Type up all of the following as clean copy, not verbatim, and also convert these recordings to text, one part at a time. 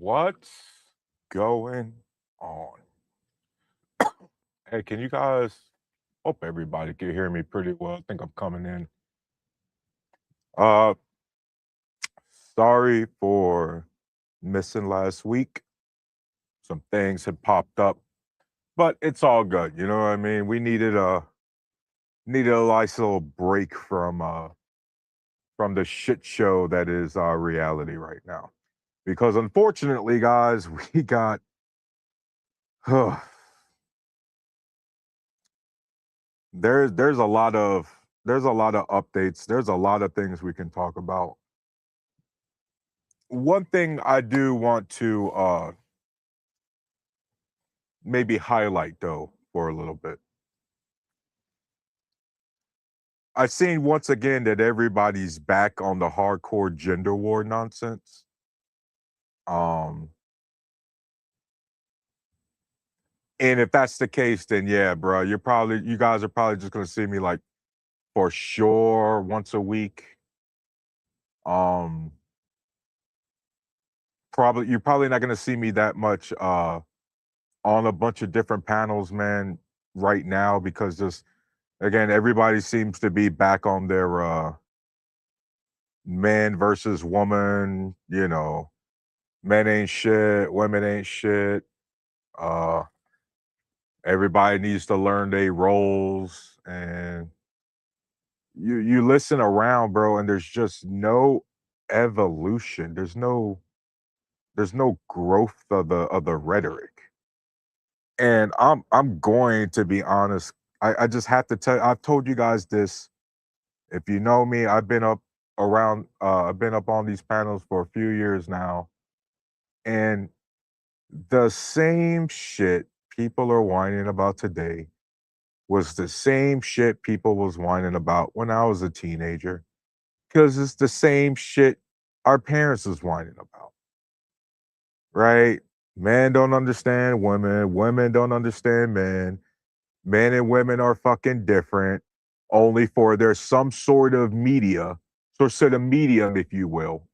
What's going on? Hey, can you guys hope everybody can hear me pretty well? I think I'm coming in. Uh Sorry for missing last week. Some things had popped up, but it's all good. You know what I mean? We needed a nice little break from the shit show that is our reality right now. Because unfortunately, guys, we got there's a lot of updates. There's a lot of things we can talk about. One thing I do want to maybe highlight though for a little bit. I've seen once again that everybody's back on the hardcore gender war nonsense. Um and if that's the case, then yeah, bro, you guys are probably just gonna see me like for sure once a week. Um you're probably not gonna see me that much on a bunch of different panels, man, right now because just again, everybody seems to be back on their man versus woman, men ain't shit, women ain't shit. Uh Everybody needs to learn their roles and you listen around, bro, and there's just no evolution. There's no growth of the rhetoric. And I'm going to be honest. I just have to tell I've told you guys this. If you know me, I've been up on these panels for a few years now. And the same shit people are whining about today was the same shit people was whining about when I was a teenager. Cause it's the same shit our parents was whining about. Right? Men don't understand women, women don't understand men. Men and women are fucking different, only for there's some sort of medium, if you will,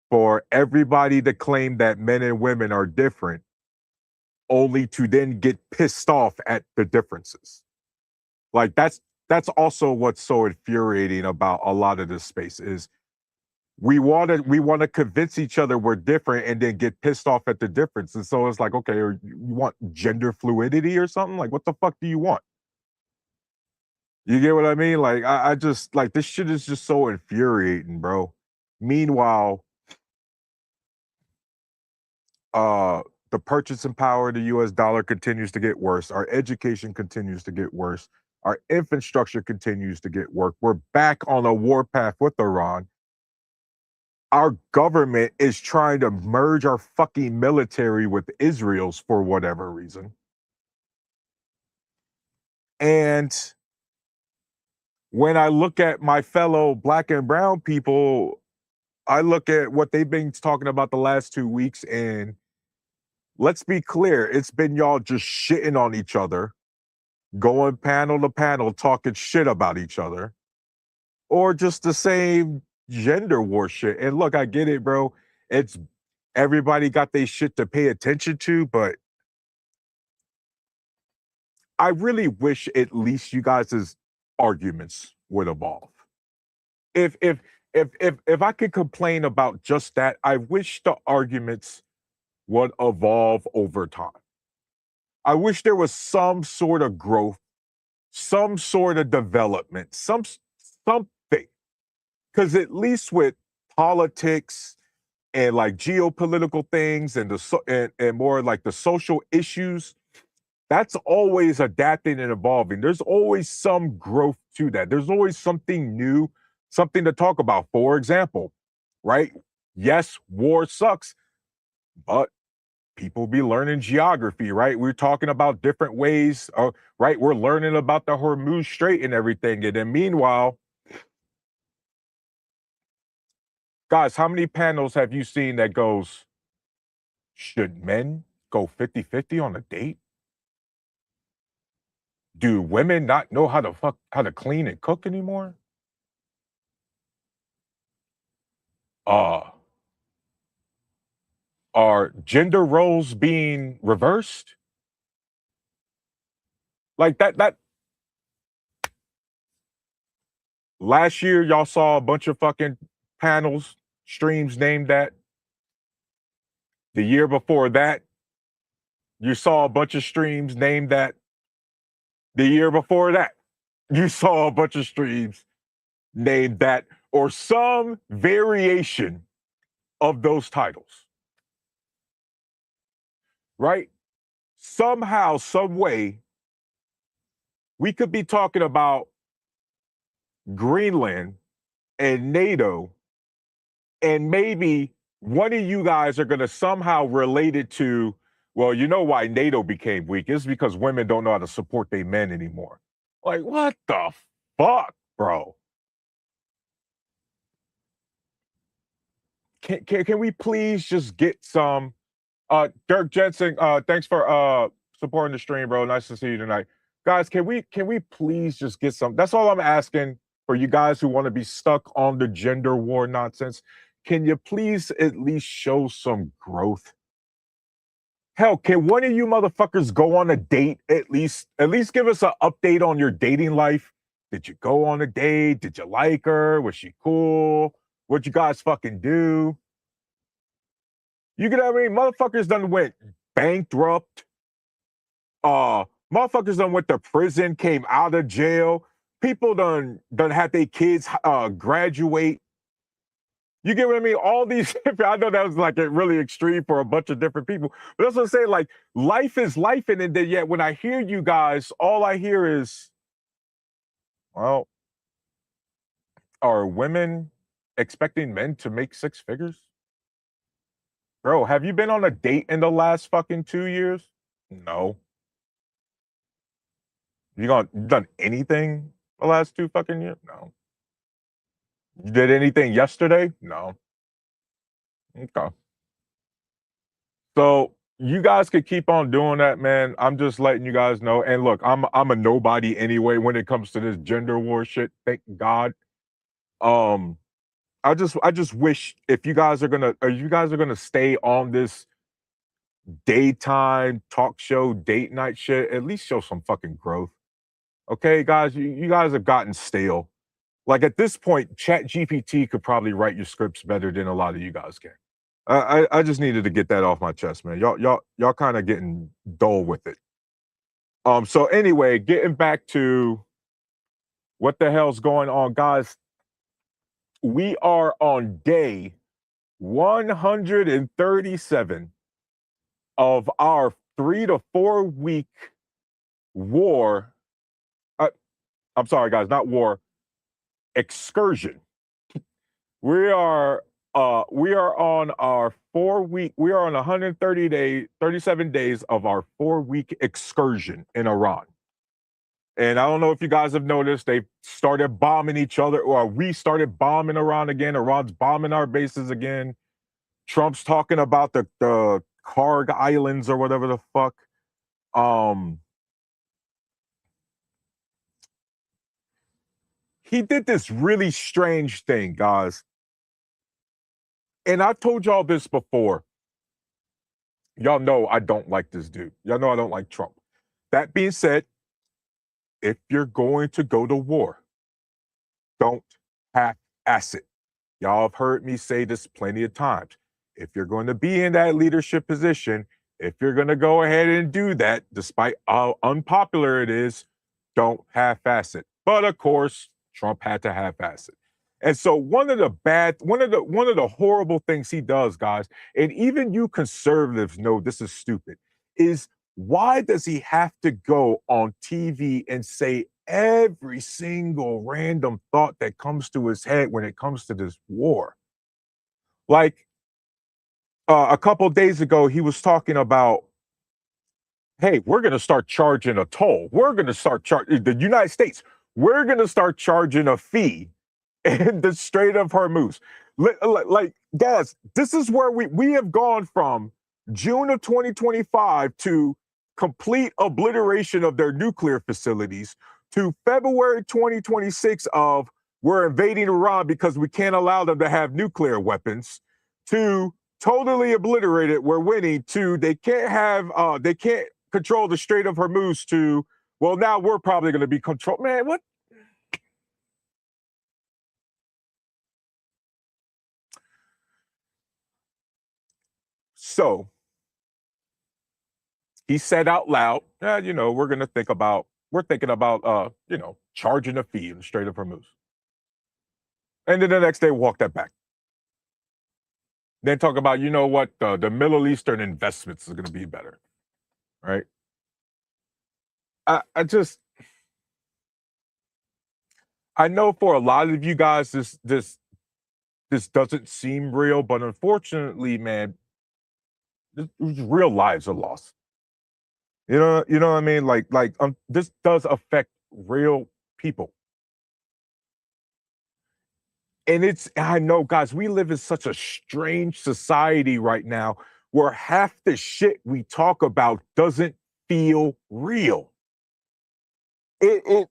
for everybody to claim that men and women are different, only to then get pissed off at the differences. Like that's also what's so infuriating about a lot of this space is we want to convince each other we're different and then get pissed off at the difference. And so it's like, okay, or you want gender fluidity or something? Like, what the fuck do you want? You get what I mean? Like, I just like this shit is just so infuriating, bro. Meanwhile, uh, the purchasing power of the US dollar continues to get worse. Our education continues to get worse. Our infrastructure continues to get worse. We're back on a war path with Iran. Our government is trying to merge our fucking military with Israel's for whatever reason. And when I look at my fellow black and brown people, I look at what they've been talking about the last 2 weeks, and let's be clear, it's been y'all just shitting on each other, going panel to panel, talking shit about each other, or just the same gender war shit. And look, I get it, bro. It's everybody got their shit to pay attention to, but I really wish at least you guys' arguments would evolve. If if I could complain about just that, I wish the arguments would evolve over time. I wish there was some sort of growth, some sort of development, something. Because at least with politics and like geopolitical things and and more like the social issues, that's always adapting and evolving. There's always some growth to that. There's always something new, something to talk about. For example, right? Yes, war sucks, but people be learning geography, right? We're talking about different ways, right? We're learning about the Hormuz Strait and everything. And then meanwhile, guys, how many panels have you seen that goes, should men go 50-50 on a date? Do women not know how to clean and cook anymore? Uh, Are gender roles being reversed? Like that last year, y'all saw a bunch of fucking panels, streams named that. The year before that, you saw a bunch of streams named that. The year before that, you saw a bunch of streams named that or some variation of those titles, right? Somehow, some way, we could be talking about Greenland and NATO, and maybe one of you guys are going to somehow relate it to, well, you know why NATO became weak? It's because women don't know how to support their men anymore. Like, what the fuck, bro? Can we please just get some Dirk Jensen, thanks for supporting the stream, bro. Nice to see you tonight. Guys, can we please just get some? That's all I'm asking for you guys who want to be stuck on the gender war nonsense. Can you please at least show some growth? Hell, can one of you motherfuckers go on a date at least? At least give us an update on your dating life. Did you go on a date? Did you like her? Was she cool? What'd you guys fucking do? You get what I mean? Motherfuckers done went bankrupt. Motherfuckers done went to prison, came out of jail. People done had their kids graduate. You get what I mean? All these, I know that was like a really extreme for a bunch of different people, but that's what I'm saying. Like, life is life, and then yet when I hear you guys, all I hear is, well, are women expecting men to make six figures? Bro, have you been on a date in the last fucking 2 years? No. You done anything the last 2 fucking years? No. You did anything yesterday? No. Okay. So you guys could keep on doing that, man. I'm just letting you guys know. And look, I'm a nobody anyway when it comes to this gender war shit. Thank God. Um, I just wish if you guys are gonna stay on this daytime talk show, date night shit, at least show some fucking growth. Okay, guys, you guys have gotten stale. Like at this point, Chat GPT could probably write your scripts better than a lot of you guys can. I just needed to get that off my chest, man. Y'all kind of getting dull with it. So anyway, getting back to what the hell's going on, guys. We are on day 137 of our 3 to 4 week war. I'm sorry, guys, not war, excursion. We are on our 4 week, we are on 37 days of our 4 week excursion in Iran. And I don't know if you guys have noticed, they started bombing each other, or we started bombing Iran again. Iran's bombing our bases again. Trump's talking about the Karg Islands or whatever the fuck. He did this really strange thing, guys. And I told y'all this before. Y'all know I don't like this dude. Y'all know I don't like Trump. That being said, if you're going to go to war, don't half-ass it. Y'all have heard me say this plenty of times. If you're going to be in that leadership position, if you're going to go ahead and do that, despite how unpopular it is, don't half-ass it. But of course, Trump had to half-ass it. And so one of the horrible things he does, guys, and even you conservatives know this is stupid, is why does he have to go on TV and say every single random thought that comes to his head when it comes to this war? Like a couple days ago, he was talking about, hey, we're going to start charging a toll. We're going to start charging the United States. We're going to start charging a fee in the Strait of Hormuz. Like, guys, this is where we have gone from June of 2025 to complete obliteration of their nuclear facilities to February 2026 of we're invading Iran because we can't allow them to have nuclear weapons to totally obliterated. We're winning. To they can't control the Strait of Hormuz. To well, now we're probably going to be controlled. Man, what? So he said out loud, we're thinking about, charging a fee in the Strait of Hormuz. And then the next day, walk that back. Then talk about, you know what, the Middle Eastern investments is going to be better, right? I just, I know for a lot of you guys, this doesn't seem real, but unfortunately, man, real lives are lost. You know what I mean? This does affect real people. And I know, guys, we live in such a strange society right now where half the shit we talk about doesn't feel real. It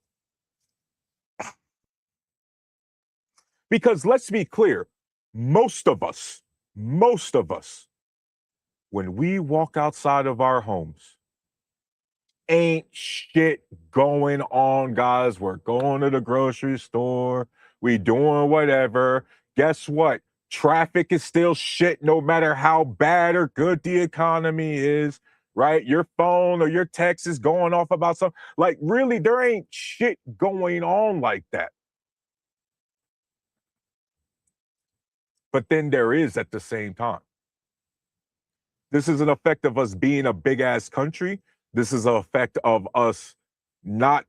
Because let's be clear, most of us, most of us, when we walk outside of our homes, ain't shit going on, guys. We're going to the grocery store, we doing whatever. Guess what? Traffic is still shit no matter how bad or good the economy is, right? Your phone or your text is going off about something. Like, really, there ain't shit going on like that. But then there is at the same time. This is an effect of us being a big ass country. This is an effect of us not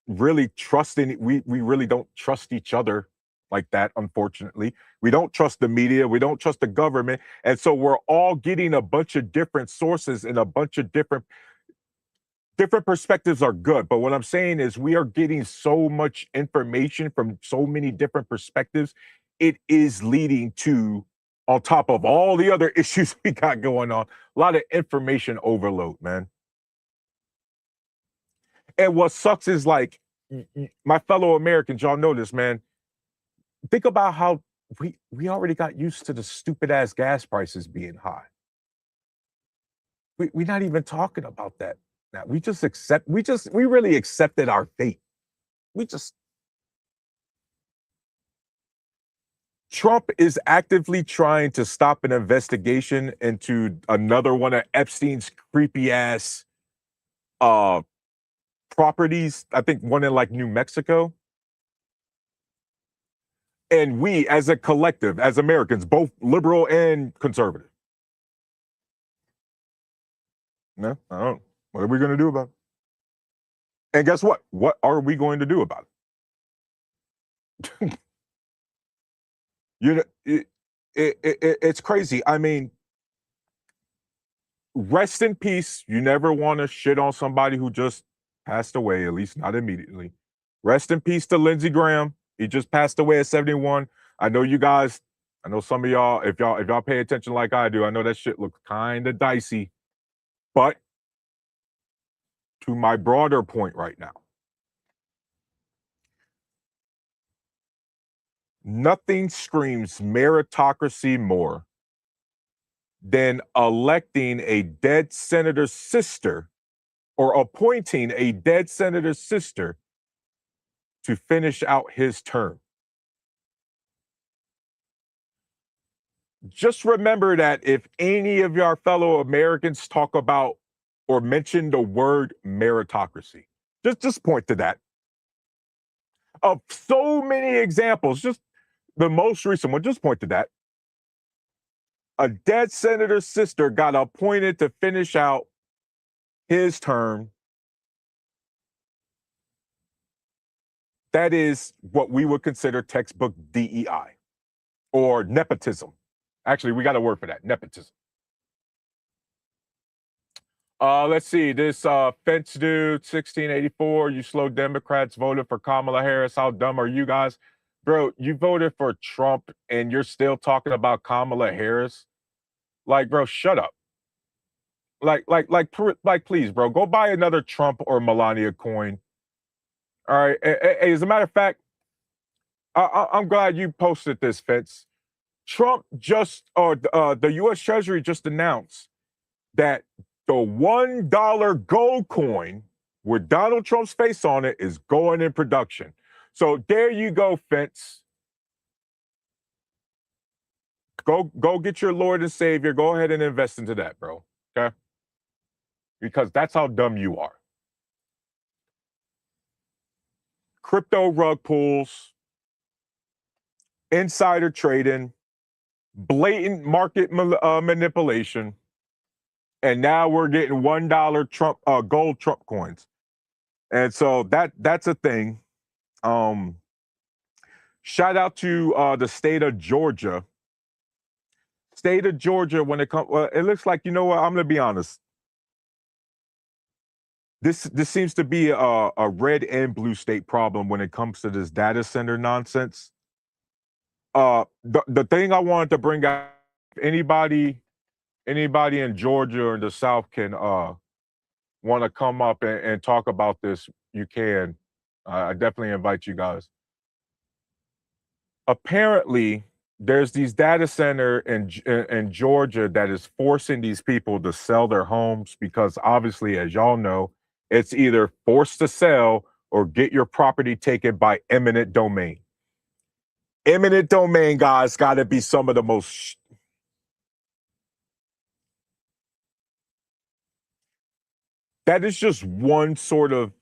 really trusting. We really don't trust each other like that, unfortunately. We don't trust the media, we don't trust the government. And so we're all getting a bunch of different sources and a bunch of different perspectives are good. But what I'm saying is we are getting so much information from so many different perspectives. It is leading to, on top of all the other issues we got going on, a lot of information overload, man. And what sucks is like my fellow Americans, y'all know this, man. Think about how we already got used to the stupid ass gas prices being high. We're not even talking about that now. We really accepted our fate. We just Trump is actively trying to stop an investigation into another one of Epstein's creepy ass uh properties. I think one in like New Mexico. And we as a collective, as Americans, both liberal and conservative. No, I don't. What are we going to do about it? And guess what? What are we going to do about it? you know, it's crazy. I mean, rest in peace. You never want to shit on somebody who just passed away, at least not immediately. Rest in peace to Lindsey Graham. He just passed away at 71. I know you guys, I know some of y'all, if y'all pay attention like I do, I know that shit looks kind of dicey. But to my broader point right now, nothing screams meritocracy more than electing a dead senator's sister or appointing a dead senator's sister to finish out his term. Just remember that if any of your fellow Americans talk about or mention the word meritocracy, just point to that. Of so many examples, just the most recent one, just point to that. A dead senator's sister got appointed to finish out his term. That is what we would consider textbook DEI or nepotism. Actually, we got a word for that, nepotism. Let's see. This fence dude, 1684. You slow Democrats voted for Kamala Harris. How dumb are you guys? Bro, you voted for Trump and you're still talking about Kamala Harris. Like, bro, shut up. Please, bro, go buy another Trump or Melania coin. All right. As a matter of fact, I'm glad you posted this, Fitz. Trump just, or the U.S. Treasury just announced that the $1 gold coin with Donald Trump's face on it is going in production. So there you go, Fence. Go get your Lord and Savior. Go ahead and invest into that, bro. Okay? Because that's how dumb you are. Crypto rug pulls, insider trading, blatant market manipulation, and now we're getting $1 Trump gold Trump coins. And so that's a thing. Shout out to the state of Georgia. State of Georgia, when it comes, well, it looks like, you know what? I'm gonna be honest. This seems to be a red and blue state problem when it comes to this data center nonsense. The thing I wanted to bring out, if anybody in Georgia or in the South can want to come up and talk about this, you can. I definitely invite you guys. Apparently, there's these data center in Georgia that is forcing these people to sell their homes because obviously, as y'all know, it's either forced to sell or get your property taken by eminent domain. Eminent domain, guys, got to be some of the most. That is just one sort of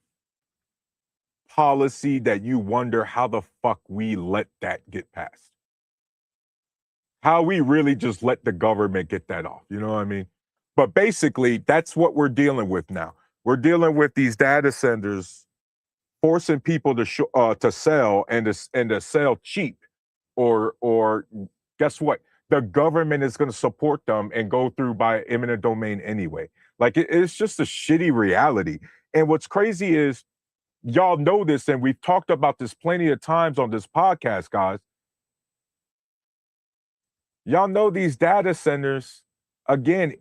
policy that you wonder how the fuck we let that get passed. How we really just let the government get that off. You know what I mean? But basically, that's what we're dealing with now. We're dealing with these data centers forcing people to sell and to sell cheap, or guess what? The government is going to support them and go through by eminent domain anyway. Like it's just a shitty reality. And what's crazy is y'all know this, and we've talked about this plenty of times on this podcast, guys. Y'all know these data centers, again,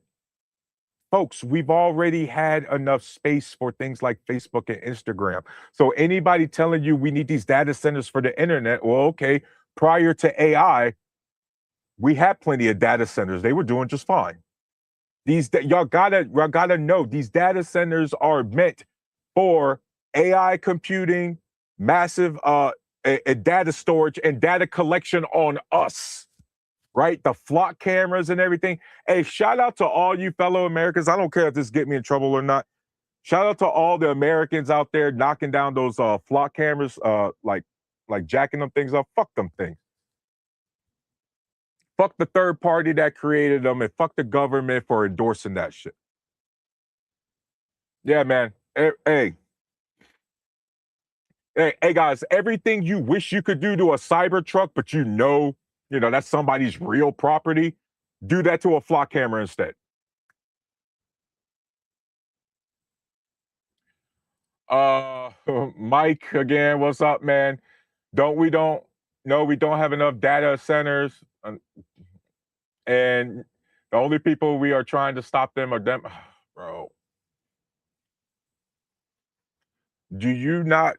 folks, we've already had enough space for things like Facebook and Instagram. So anybody telling you we need these data centers for the internet, well, okay, prior to AI, we had plenty of data centers. They were doing just fine. Y'all gotta know these data centers are meant for AI computing, massive data storage and data collection on us, right? The flock cameras and everything. Hey, shout out to all you fellow Americans. I don't care if this get me in trouble or not. Shout out to all the Americans out there knocking down those flock cameras, like jacking them things up. Fuck them things. Fuck the third party that created them, and fuck the government for endorsing that shit. Yeah, man. Hey, hey, guys, everything you wish you could do to a Cybertruck, but that's somebody's real property, do that to a flock camera instead. Mike again, what's up, man? We don't have enough data centers, and the only people we are trying to stop them are them, bro. Do you not,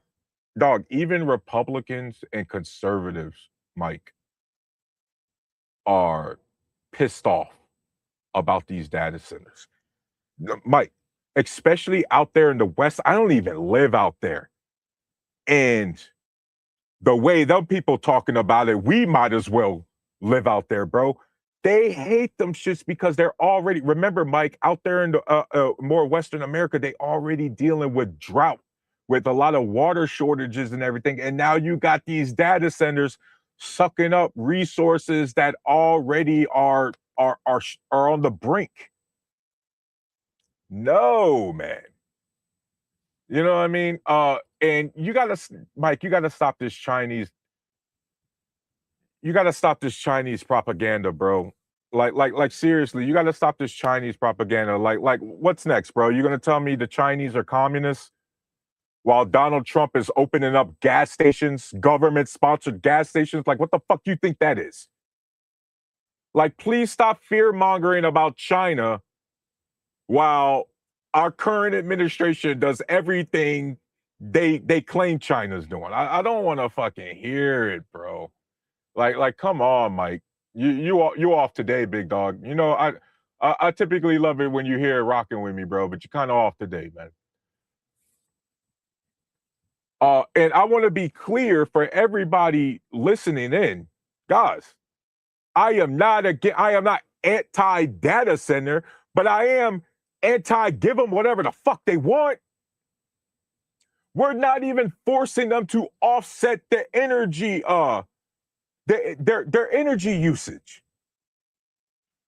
dog? Even Republicans and conservatives, Mike, are pissed off about these data centers. Mike, especially out there in the West, I don't even live out there. And the way them people talking about it, we might as well live out there, bro. They hate them shits because they're already, remember, Mike, out there in the more Western America, they already dealing with drought, with a lot of water shortages and everything. And now you got these data centers sucking up resources that already are on the brink. No, man. You know what I mean? And Mike, you gotta stop this Chinese. You gotta stop this Chinese propaganda, bro. Like seriously, you gotta stop this Chinese propaganda. Like what's next, bro? You're gonna tell me the Chinese are communists while Donald Trump is opening up gas stations, government-sponsored gas stations? Like, what the fuck do you think that is? Like, please stop fear-mongering about China while our current administration does everything they claim China's doing. I don't want to fucking hear it, bro. Like, come on, Mike. You off today, big dog. You know, I typically love it when you here rocking with me, bro, but you're kind of off today, man. And I want to be clear for everybody listening in, guys. I am not anti data center, but I am anti give them whatever the fuck they want. We're not even forcing them to offset the energy, their energy usage.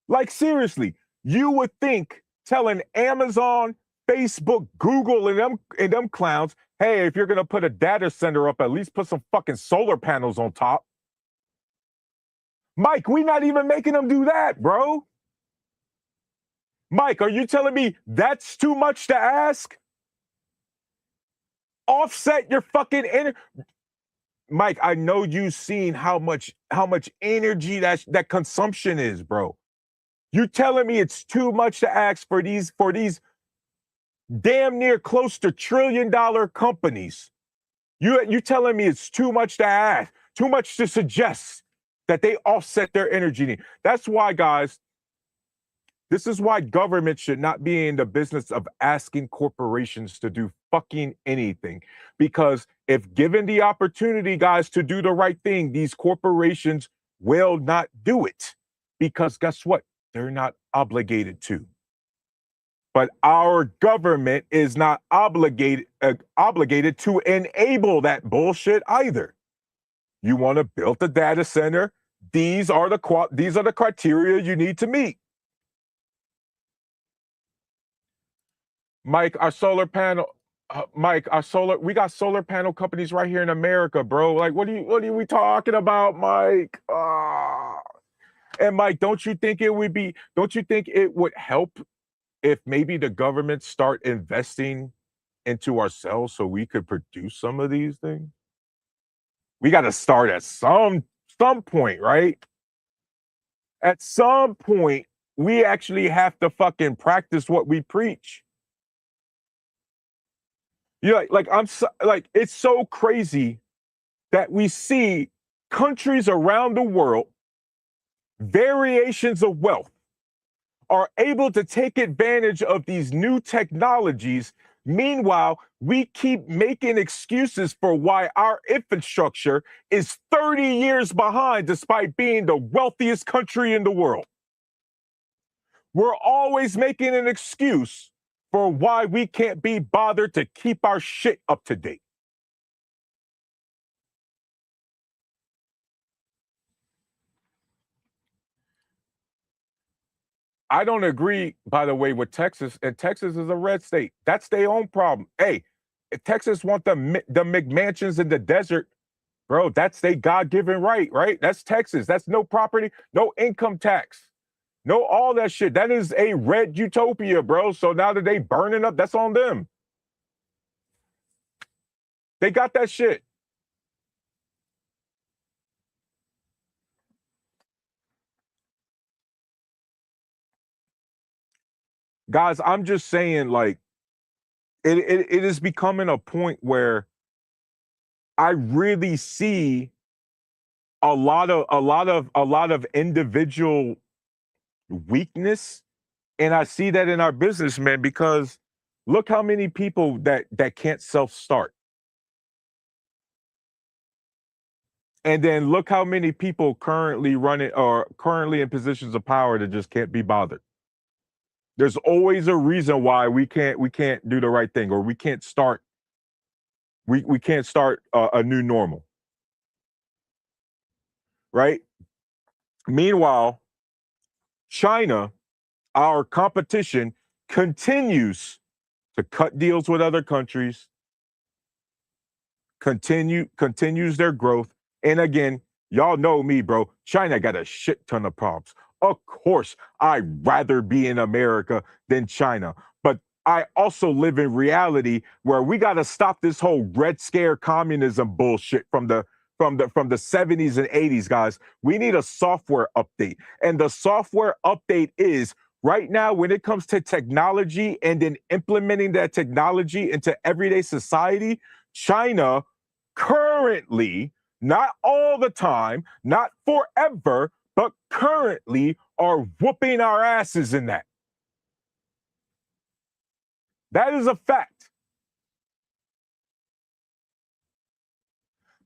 Like seriously, you would think telling Amazon, Facebook, Google, and them clowns, hey, if you're gonna put a data center up, at least put some fucking solar panels on top. Mike, we not even making them do that, bro. Mike, are you telling me that's too much to ask? Offset your fucking energy. Mike, I know you've seen how much energy that consumption is, bro. You telling me it's too much to ask for these damn near close to $1 trillion companies? You telling me it's too much to ask, too much to suggest that they offset their energy need. That's why, guys, this is why government should not be in the business of asking corporations to do fucking anything. Because if given the opportunity, guys, to do the right thing, these corporations will not do it. Because guess what? They're not obligated to. But our government is not obligated to enable that bullshit either. You want to build a data center? These are the criteria you need to meet. Mike, our solar panel. We got solar panel companies right here in America, bro. Like, what are we talking about, Mike? And Mike, don't you think it would help if maybe the government start investing into ourselves so we could produce some of these things? We got to start at some point, right? At some point, we actually have to fucking practice what we preach. Yeah, it's so crazy that we see countries around the world, variations of wealth, are able to take advantage of these new technologies. Meanwhile, we keep making excuses for why our infrastructure is 30 years behind despite being the wealthiest country in the world. We're always making an excuse for why we can't be bothered to keep our shit up to date. I don't agree, by the way, with Texas, and Texas is a red state. That's their own problem. Hey, if Texas want the McMansions in the desert, bro, that's their God-given right? That's Texas. That's no property, no income tax, no all that shit. That is a red utopia, bro. So now that they burning up, that's on them. They got that shit. Guys, I'm just saying, like, it is becoming a point where I really see a lot of individual weakness, and I see that in our businessmen because look how many people that can't self-start. And then look how many people currently running or currently in positions of power that just can't be bothered. There's always a reason why we can't do the right thing, or we can't start a new normal, right? Meanwhile, China, our competition, continues to cut deals with other countries, continues their growth. And again, y'all know me, bro. China got a shit ton of problems. Of course, I'd rather be in America than China. But I also live in reality where we got to stop this whole Red Scare communism bullshit from the 70s and 80s, guys. We need a software update. And the software update is right now, when it comes to technology and then implementing that technology into everyday society, China currently, not all the time, not forever, but currently are whooping our asses in that. That is a fact.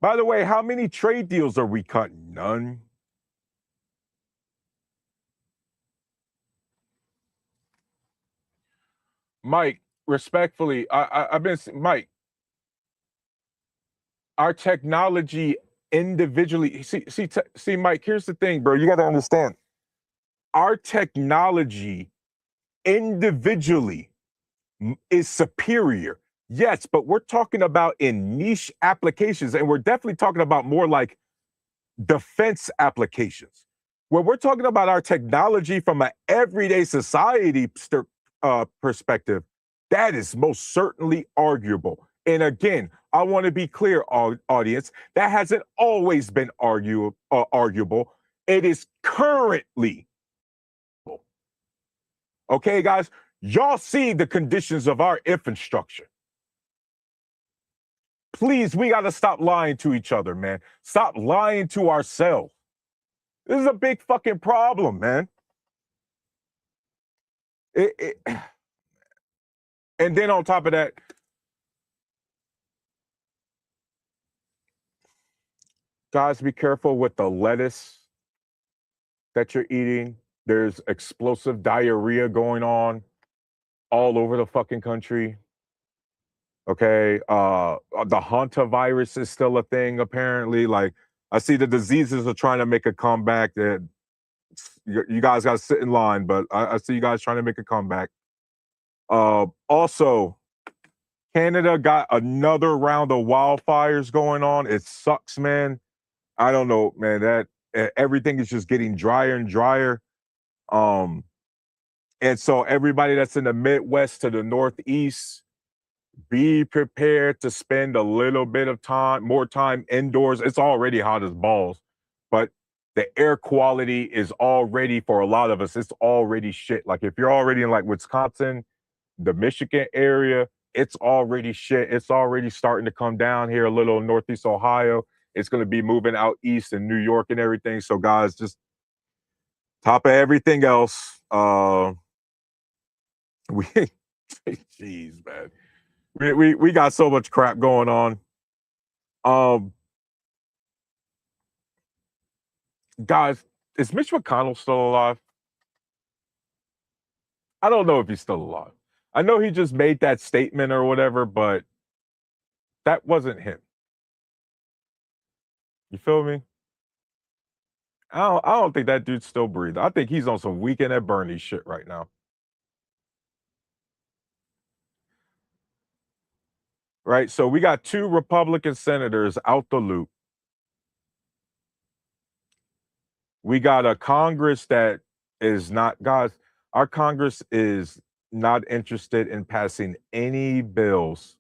By the way, how many trade deals are we cutting? None. Mike, respectfully, I've been Mike. Our technology individually. See, Mike. Here's the thing, bro. You got to understand. Our technology individually is superior. Yes, but we're talking about in niche applications, and we're definitely talking about more like defense applications. When we're talking about our technology from an everyday society perspective, that is most certainly arguable. And again, I want to be clear, audience, that hasn't always been arguable. It is currently. Okay, guys, y'all see the conditions of our infrastructure. Please, we got to stop lying to each other, man. Stop lying to ourselves. This is a big fucking problem, man. It, and then on top of that, guys, be careful with the lettuce that you're eating. There's explosive diarrhea going on all over the fucking country. Okay. The Hanta virus is still a thing, apparently. Like, I see the diseases are trying to make a comeback. That you guys got to sit in line, but I see you guys trying to make a comeback. Also, Canada got another round of wildfires going on. It sucks, man. I don't know, man. That everything is just getting drier and drier. Um, and so everybody that's in the Midwest to the Northeast, be prepared to spend a little bit of time, more time indoors. It's already hot as balls, but the air quality is already for a lot of us. It's already shit. Like if you're already in like Wisconsin, the Michigan area, it's already shit. It's already starting to come down here a little Northeast Ohio. It's going to be moving out east in New York and everything. So guys, just top of everything else, we jeez, man. We got so much crap going on. Um guys, is Mitch McConnell still alive? I don't know if he's still alive. I know he just made that statement or whatever, but that wasn't him. You feel me? I don't think that dude's still breathing. I think he's on some Weekend at Bernie shit right now. Right? So we got two Republican senators out the loop. We got a Congress that is not, guys, our Congress is not interested in passing any bills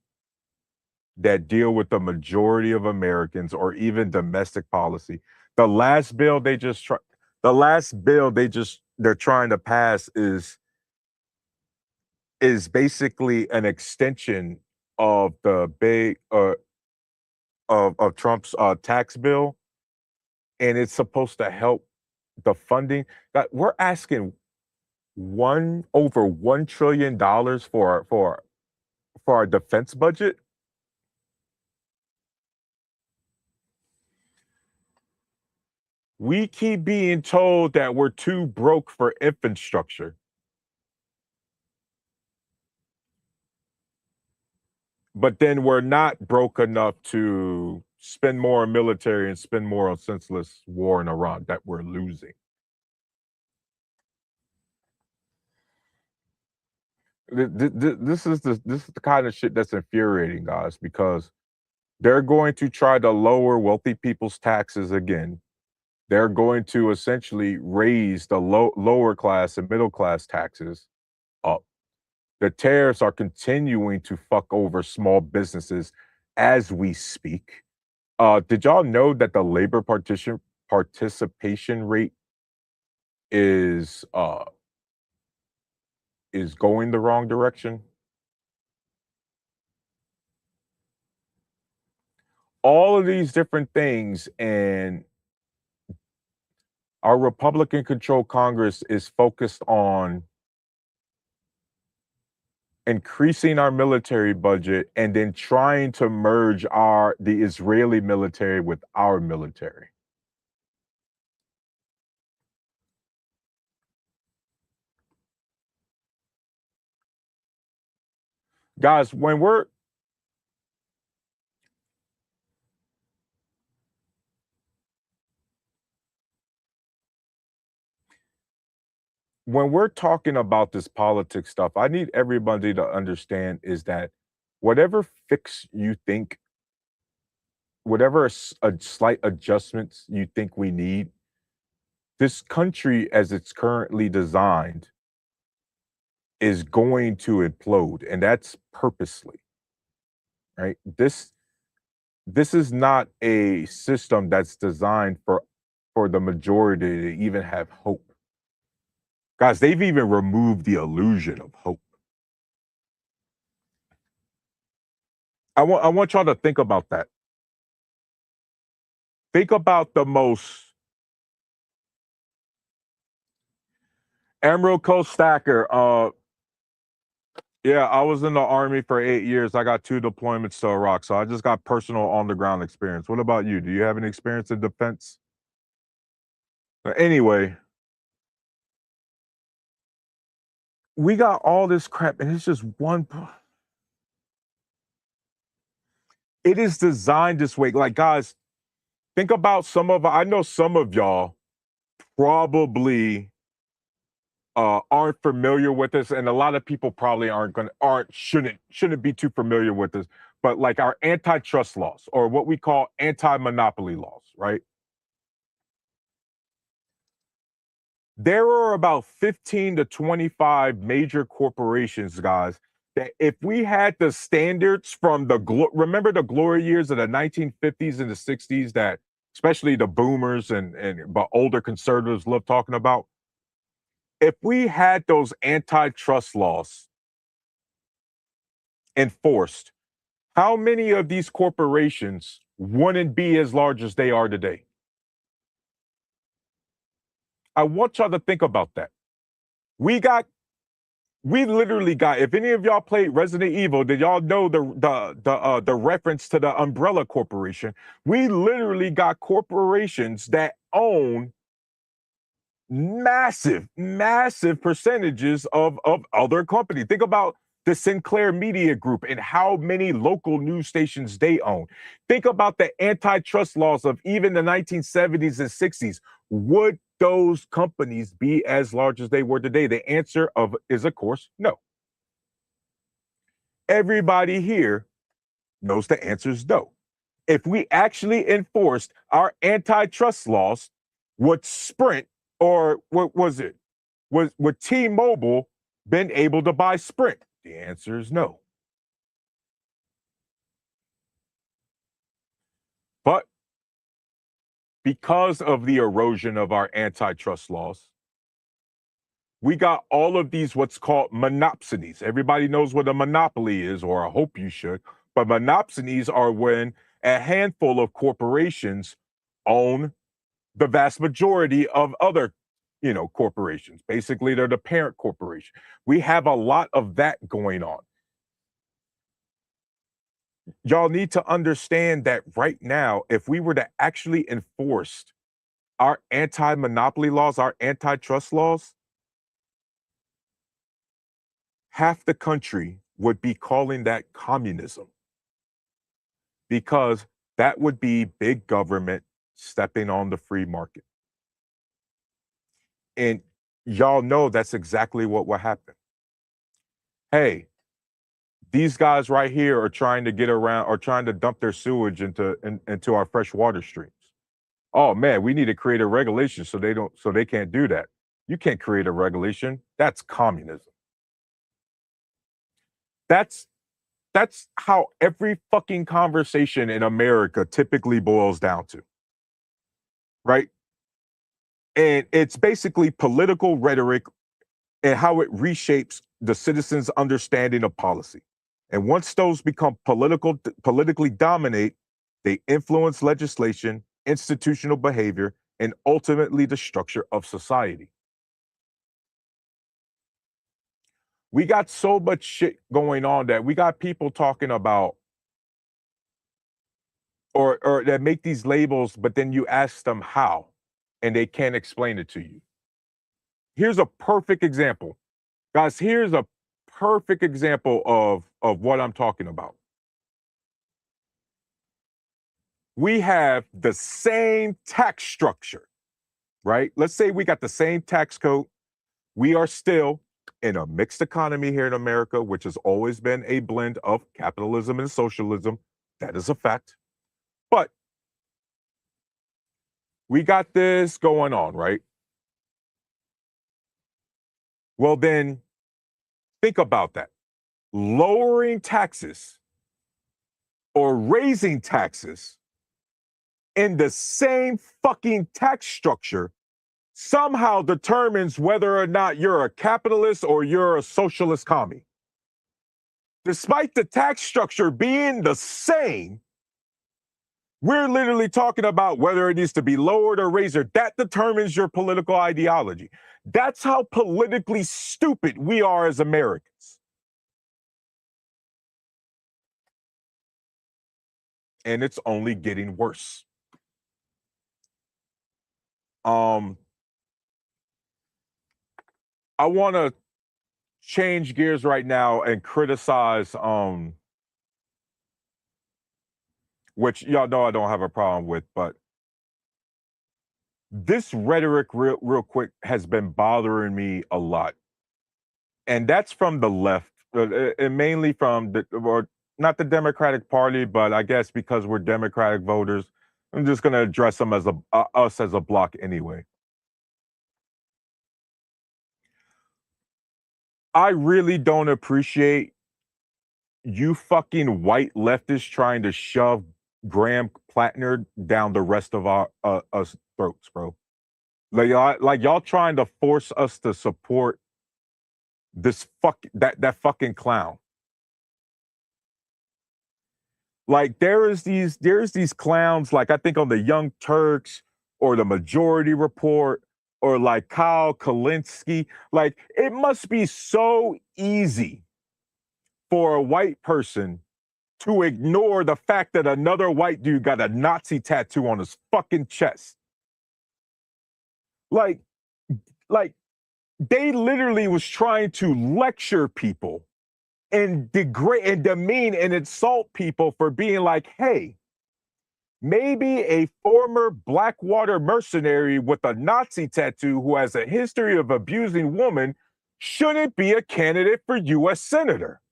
that deal with the majority of Americans or even domestic policy. The last bill they just try, the last bill they're trying to pass is basically an extension of the big of Trump's tax bill, and it's supposed to help the funding. That we're asking one over $1 trillion for our defense budget. We keep being told that we're too broke for infrastructure, but then we're not broke enough to spend more on military and spend more on senseless war in Iran that we're losing. This is the kind of shit that's infuriating, guys, because they're going to try to lower wealthy people's taxes again. They're going to essentially raise the lower class and middle class taxes up. The tariffs are continuing to fuck over small businesses as we speak. Did y'all know that the labor participation rate is uh is going the wrong direction? All of these different things, and Our Republican controlled Congress is focused on increasing our military budget and then trying to merge the Israeli military with our military. Guys, when we're talking about this politics stuff, I need everybody to understand is that whatever fix you think, whatever slight adjustments you think we need, this country as it's currently designed is going to implode, and that's purposely, right? This is not a system that's designed for the majority to even have hope. Guys, they've even removed the illusion of hope. I want y'all to think about that. Think about the most Emerald Coast Stacker. Yeah, I was in the Army for 8 years. I got 2 deployments to Iraq, so I just got personal on the ground experience. What about you? Do you have any experience in defense? Anyway, we got all this crap, and it's just it is designed this way. Like, guys, think about I know some of y'all probably aren't familiar with this, and a lot of people probably shouldn't be too familiar with this. But like our antitrust laws, or what we call anti-monopoly laws, right? There are about 15 to 25 major corporations, guys, that if we had the standards from remember the glory years of the 1950s and the 60s that especially the boomers but older conservatives love talking about. If we had those antitrust laws enforced, how many of these corporations wouldn't be as large as they are today? I want y'all to think about that. We literally got, if any of y'all played Resident Evil, did y'all know the reference to the Umbrella Corporation? We literally got corporations that own massive percentages of other companies. Think about the Sinclair Media Group and how many local news stations they own. Think about the antitrust laws of even the 1970s and 60s. Would those companies be as large as they were today? The answer is, of course, no. Everybody here knows the answer is no. If we actually enforced our antitrust laws, would Sprint, or what was it? Would T-Mobile been able to buy Sprint? The answer is no. But because of the erosion of our antitrust laws, we got all of these what's called monopsonies. Everybody knows what a monopoly is, or I hope you should. But monopsonies are when a handful of corporations own the vast majority of other, corporations. Basically, they're the parent corporation. We have a lot of that going on. Y'all need to understand that right now, if we were to actually enforce our anti-monopoly laws, our antitrust laws, half the country would be calling that communism, because that would be big government stepping on the free market. And y'all know that's exactly what will happen. Hey, these guys right here are trying to get around, or trying to dump their sewage into our fresh water streams. Oh man, we need to create a regulation so they can't do that. You can't create a regulation. That's communism. That's how every fucking conversation in America typically boils down to. Right? And it's basically political rhetoric and how it reshapes the citizens' understanding of policy. And once those become politically dominate, they influence legislation, institutional behavior, and ultimately the structure of society. We got so much shit going on that we got people talking about or that make these labels, but then you ask them how, and they can't explain it to you. Here's a perfect example. Guys, here's a perfect example of what I'm talking about. We have the same tax structure, right? Let's say we got the same tax code. We are still in a mixed economy here in America, which has always been a blend of capitalism and socialism. That is a fact. But we got this going on, right? Well, then think about that. Lowering taxes or raising taxes in the same fucking tax structure somehow determines whether or not you're a capitalist or you're a socialist commie. Despite the tax structure being the same, we're literally talking about whether it needs to be lowered or raised. That determines your political ideology. That's how politically stupid we are as Americans. And it's only getting worse. I want to change gears right now and criticize which y'all know I don't have a problem with, but this rhetoric real quick has been bothering me a lot. And that's from the left, and mainly from the or not the Democratic Party, but I guess because we're Democratic voters, I'm just going to address them as a us as a block anyway. I really don't appreciate you fucking white leftists trying to shove Graham Plattner down the rest of our us throats, bro. Like y'all trying to force us to support this that fucking clown. Like there's these clowns, like I think on the Young Turks or the Majority Report or like Kyle Kalinske. Like it must be so easy for a white person to ignore the fact that another white dude got a Nazi tattoo on his fucking chest. Like, like they literally was trying to lecture people and degrade and demean and insult people for being like, hey, maybe a former Blackwater mercenary with a Nazi tattoo who has a history of abusing women shouldn't be a candidate for U.S. Senator.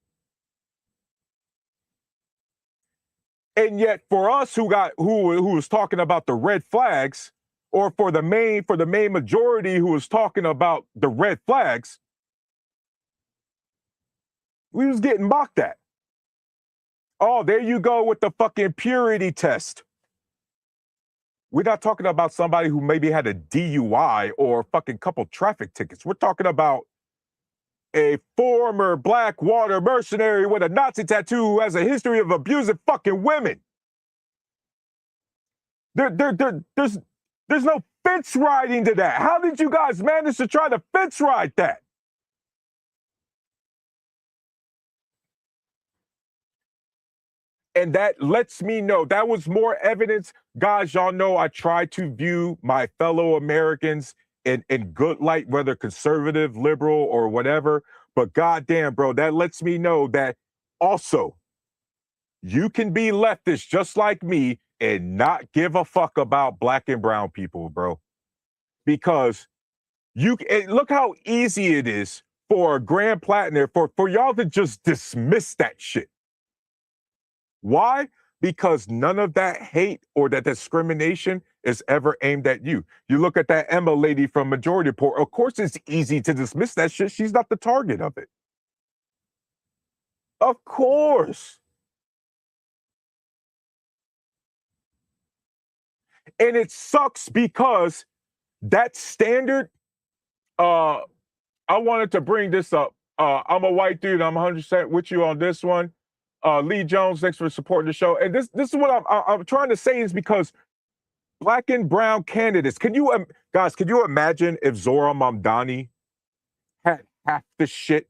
And yet for us who was talking about the red flags, or for the main majority who was talking about the red flags, we was getting mocked at. Oh, there you go with the fucking purity test. We're not talking about somebody who maybe had a DUI or a fucking couple traffic tickets. We're talking about a former Blackwater mercenary with a Nazi tattoo who has a history of abusing fucking women. There's no fence riding to that. How did you guys manage to try to fence ride that? And that lets me know that was more evidence. Guys, y'all know I try to view my fellow Americans in good light, whether conservative, liberal, or whatever. But goddamn, bro, that lets me know that also you can be leftist just like me and not give a fuck about black and brown people, bro. Because look how easy it is for a Grand Platinum for y'all to just dismiss that shit. Why? Because none of that hate or that discrimination is ever aimed at you. You look at that Emma lady from Majority Report. Of course, it's easy to dismiss that shit. She's not the target of it. Of course. And it sucks because that standard, I wanted to bring this up. I'm a white dude. I'm 100% with you on this one. Lee Jones, thanks for supporting the show. And this is what I'm trying to say is because Black and brown candidates. Guys, can you imagine if Zora Mamdani had half the shit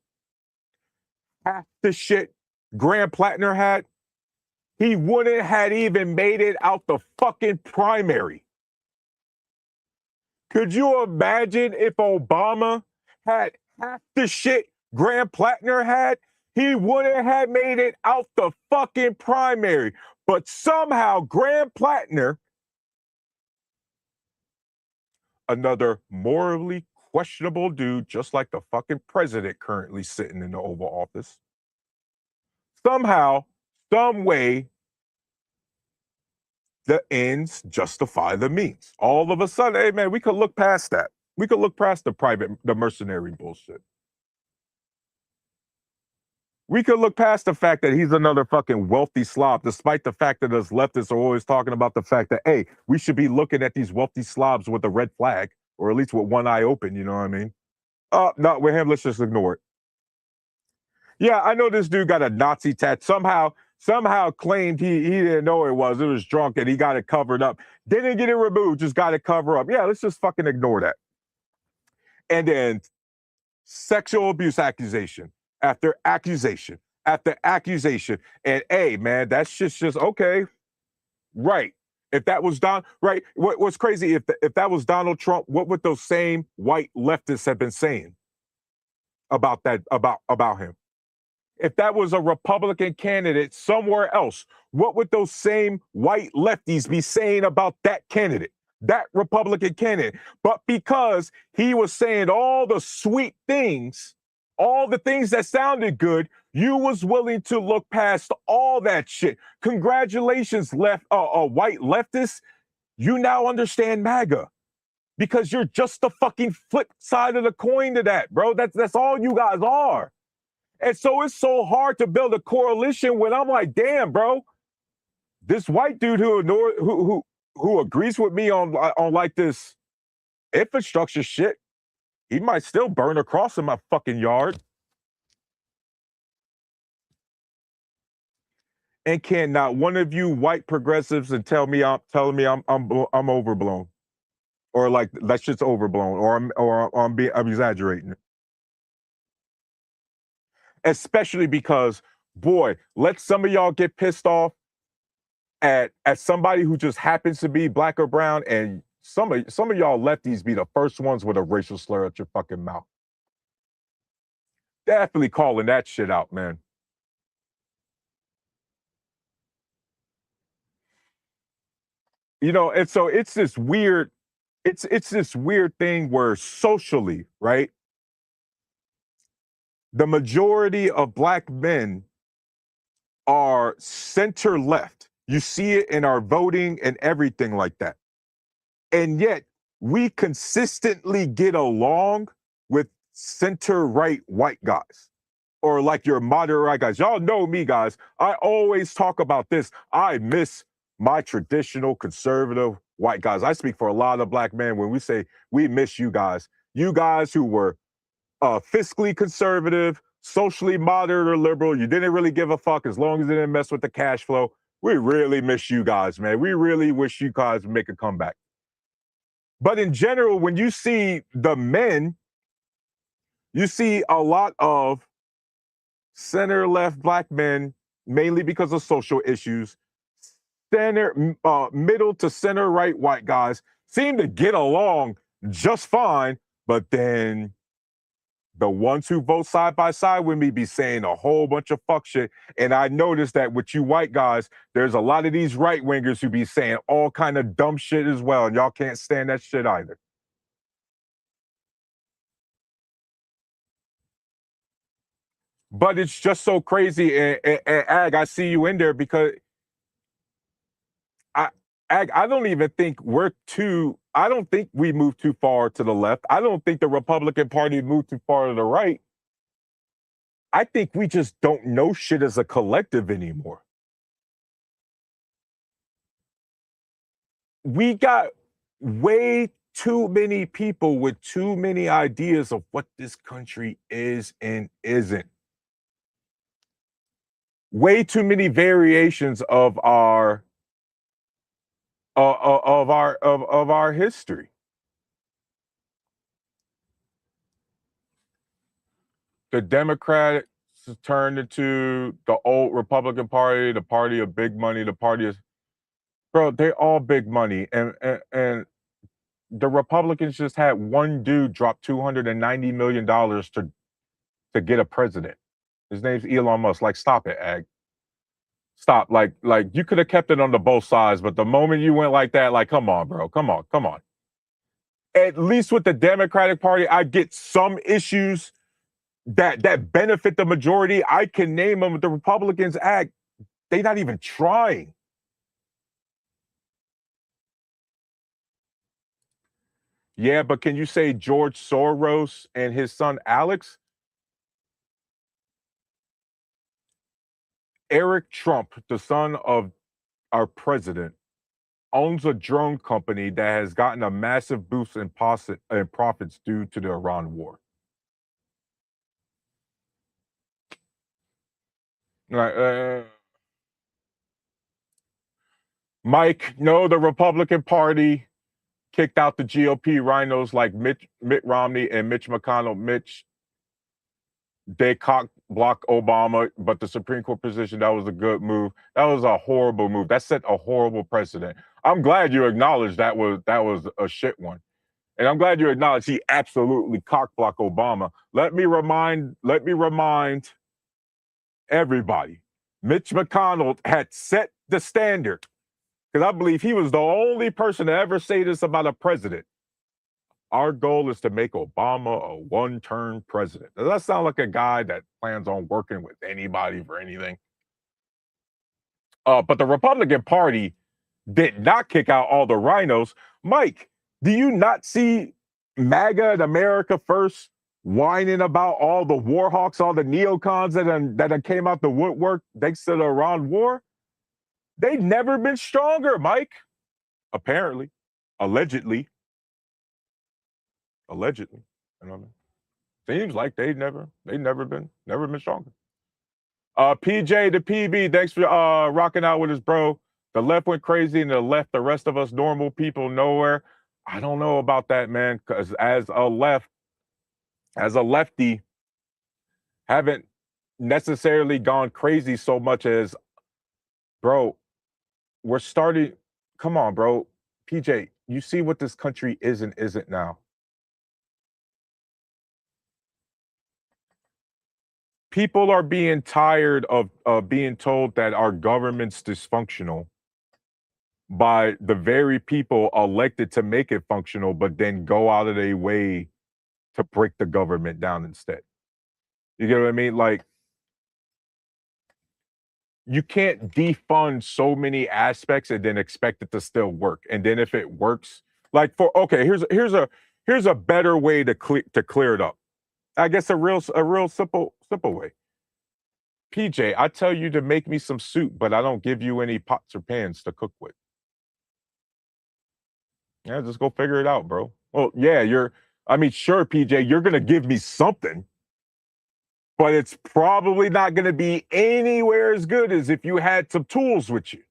Graham Plattner had? He wouldn't have even made it out the fucking primary. Could you imagine if Obama had half the shit Graham Plattner had? He wouldn't have made it out the fucking primary. But somehow Graham Plattner, another morally questionable dude, just like the fucking president currently sitting in the Oval Office, somehow, some way, the ends justify the means. All of a sudden, hey man, we could look past that. We could look past the mercenary bullshit. We could look past the fact that he's another fucking wealthy slob, despite the fact that us leftists are always talking about the fact that, hey, we should be looking at these wealthy slobs with a red flag, or at least with one eye open, you know what I mean? No, with him, let's just ignore it. Yeah, I know this dude got a Nazi tat. Somehow claimed he didn't know it was drunk and he got it covered up. Didn't get it removed, just got it covered up. Yeah, let's just fucking ignore that. And then sexual abuse accusation after accusation after accusation. And hey, man, that's just okay. Right. If that was right. What's crazy, if that was Donald Trump, what would those same white leftists have been saying about him? If that was a Republican candidate somewhere else, what would those same white lefties be saying about that candidate, that Republican candidate? But because he was saying all the sweet things, all the things that sounded good, you was willing to look past all that shit. Congratulations, white leftists. You now understand MAGA because you're just the fucking flip side of the coin to that, bro. That's all you guys are. And so it's so hard to build a coalition when I'm like, damn, bro, this white dude who agrees with me on like this infrastructure shit, he might still burn a cross in my fucking yard. And can not one of you white progressives and tell me I'm overblown, or like that shit's overblown, or I'm exaggerating it. Especially because, boy, let some of y'all get pissed off at somebody who just happens to be black or brown, and some of y'all lefties be the first ones with a racial slur at your fucking mouth. Definitely calling that shit out, man. You know, and so it's this weird thing where socially, right? The majority of black men are center left. You see it in our voting and everything like that. And yet we consistently get along with center right white guys, or like your moderate right guys. Y'all know me, guys. I always talk about this. I miss my traditional conservative white guys. I speak for a lot of black men when we say we miss you guys. You guys who were fiscally conservative, socially moderate or liberal. You didn't really give a fuck as long as it didn't mess with the cash flow. We really miss you guys, man. We really wish you guys would make a comeback. But in general, when you see the men, you see a lot of center left black men, mainly because of social issues. Middle to center right white guys seem to get along just fine, but then the ones who vote side by side with me be saying a whole bunch of fuck shit. And I noticed that with you white guys, there's a lot of these right wingers who be saying all kind of dumb shit as well. And y'all can't stand that shit either. But it's just so crazy. And Ag, I see you in there because I don't even think I don't think we moved too far to the left. I don't think the Republican Party moved too far to the right. I think we just don't know shit as a collective anymore. We got way too many people with too many ideas of what this country is and isn't. Way too many variations of our of our history. The Democrats turned into the old Republican Party, the party of big money, the party of bro. They all big money, and the Republicans just had one dude drop $290 million to get a president. His name's Elon Musk. Like, stop it, Ag. Stop. Like you could have kept it on the both sides, but the moment you went like that, like, come on, bro. Come on, come on. At least with the Democratic Party, I get some issues that benefit the majority. I can name them. The Republicans act, they not even trying. Yeah, but can you say George Soros and his son Alex? Eric Trump, the son of our president, owns a drone company that has gotten a massive boost in profits due to the Iran war. Right, Mike, no, the Republican Party kicked out the GOP rhinos like Mitt Romney and Mitch McConnell. They cock block Obama, but the Supreme Court position, that was a good move. That was a horrible move. That set a horrible precedent. I'm glad you acknowledged that was a shit one. And I'm glad you acknowledged he absolutely cock blocked Obama. Let me remind everybody. Mitch McConnell had set the standard. Because I believe he was the only person to ever say this about a president. Our goal is to make Obama a one-term president. Does that sound like a guy that plans on working with anybody for anything? But the Republican Party did not kick out all the rhinos. Mike, do you not see MAGA and America First whining about all the war hawks, all the neocons that came out the woodwork thanks to the Iran war? They've never been stronger, Mike. Apparently, allegedly. Allegedly. You know what I mean? Seems like they've never been stronger. PJ the PB, thanks for rocking out with us, bro. The left went crazy and the left the rest of us normal people nowhere. I don't know about that, man, because as a lefty, haven't necessarily gone crazy so much as, bro, we're starting. Come on, bro. PJ, you see what this country is and isn't now. People are being tired of being told that our government's dysfunctional by the very people elected to make it functional, but then go out of their way to break the government down instead. You get what I mean? Like, you can't defund so many aspects and then expect it to still work. And then if it works, like for okay, here's a better way to clear it up. I guess a real simple way. PJ, I tell you to make me some soup, but I don't give you any pots or pans to cook with. Yeah, just go figure it out, bro. Well, yeah, I mean, sure, PJ, you're gonna give me something, but it's probably not gonna be anywhere as good as if you had some tools with you.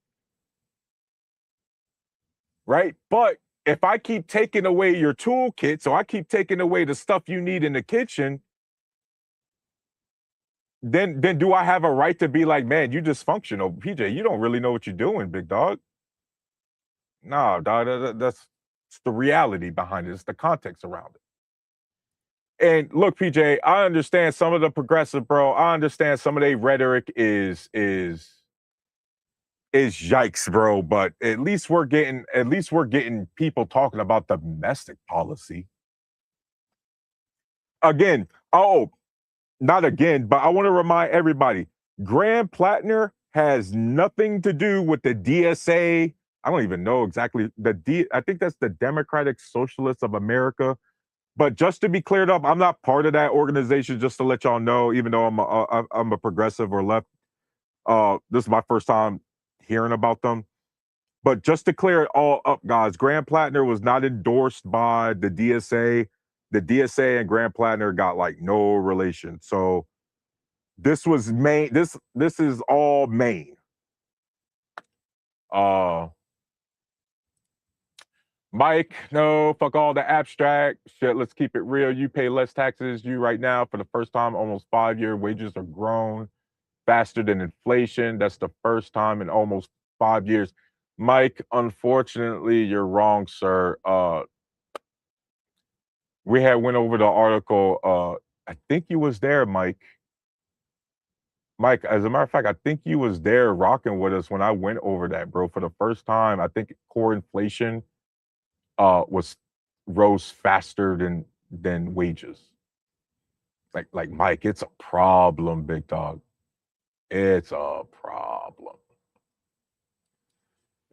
Right? But if I keep taking away your toolkit, so I keep taking away the stuff you need in the kitchen, then do I have a right to be like, man, you dysfunctional, PJ? You don't really know what you're doing, big dog. No, dog, that's it's the reality behind it. It's the context around it. And look, PJ, I understand some of the progressive, bro. I understand some of their rhetoric is yikes, bro. But at least we're getting people talking about domestic policy again. Oh, not again, but I want to remind everybody: Graham Plattner has nothing to do with the DSA. I don't even know exactly I think that's the Democratic Socialists of America. But just to be cleared up, I'm not part of that organization. Just to let y'all know, even though I'm a progressive or left, this is my first time hearing about them. But just to clear it all up, guys, Graham Plattner was not endorsed by the DSA. The DSA and Graham Plattner got like no relation. So this was Maine. This is all Maine. Uh, Mike, no, fuck all the abstract shit. Let's keep it real. You pay less taxes. You right now, for the first time, almost 5 year wages are grown faster than inflation. That's the first time in almost 5 years. Mike, unfortunately, you're wrong, sir. We had went over the article. I think you was there, Mike. Mike, as a matter of fact, I think you was there rocking with us when I went over that, bro. For the first time, I think core inflation was rose faster than wages. Like Mike, it's a problem, big dog. It's a problem.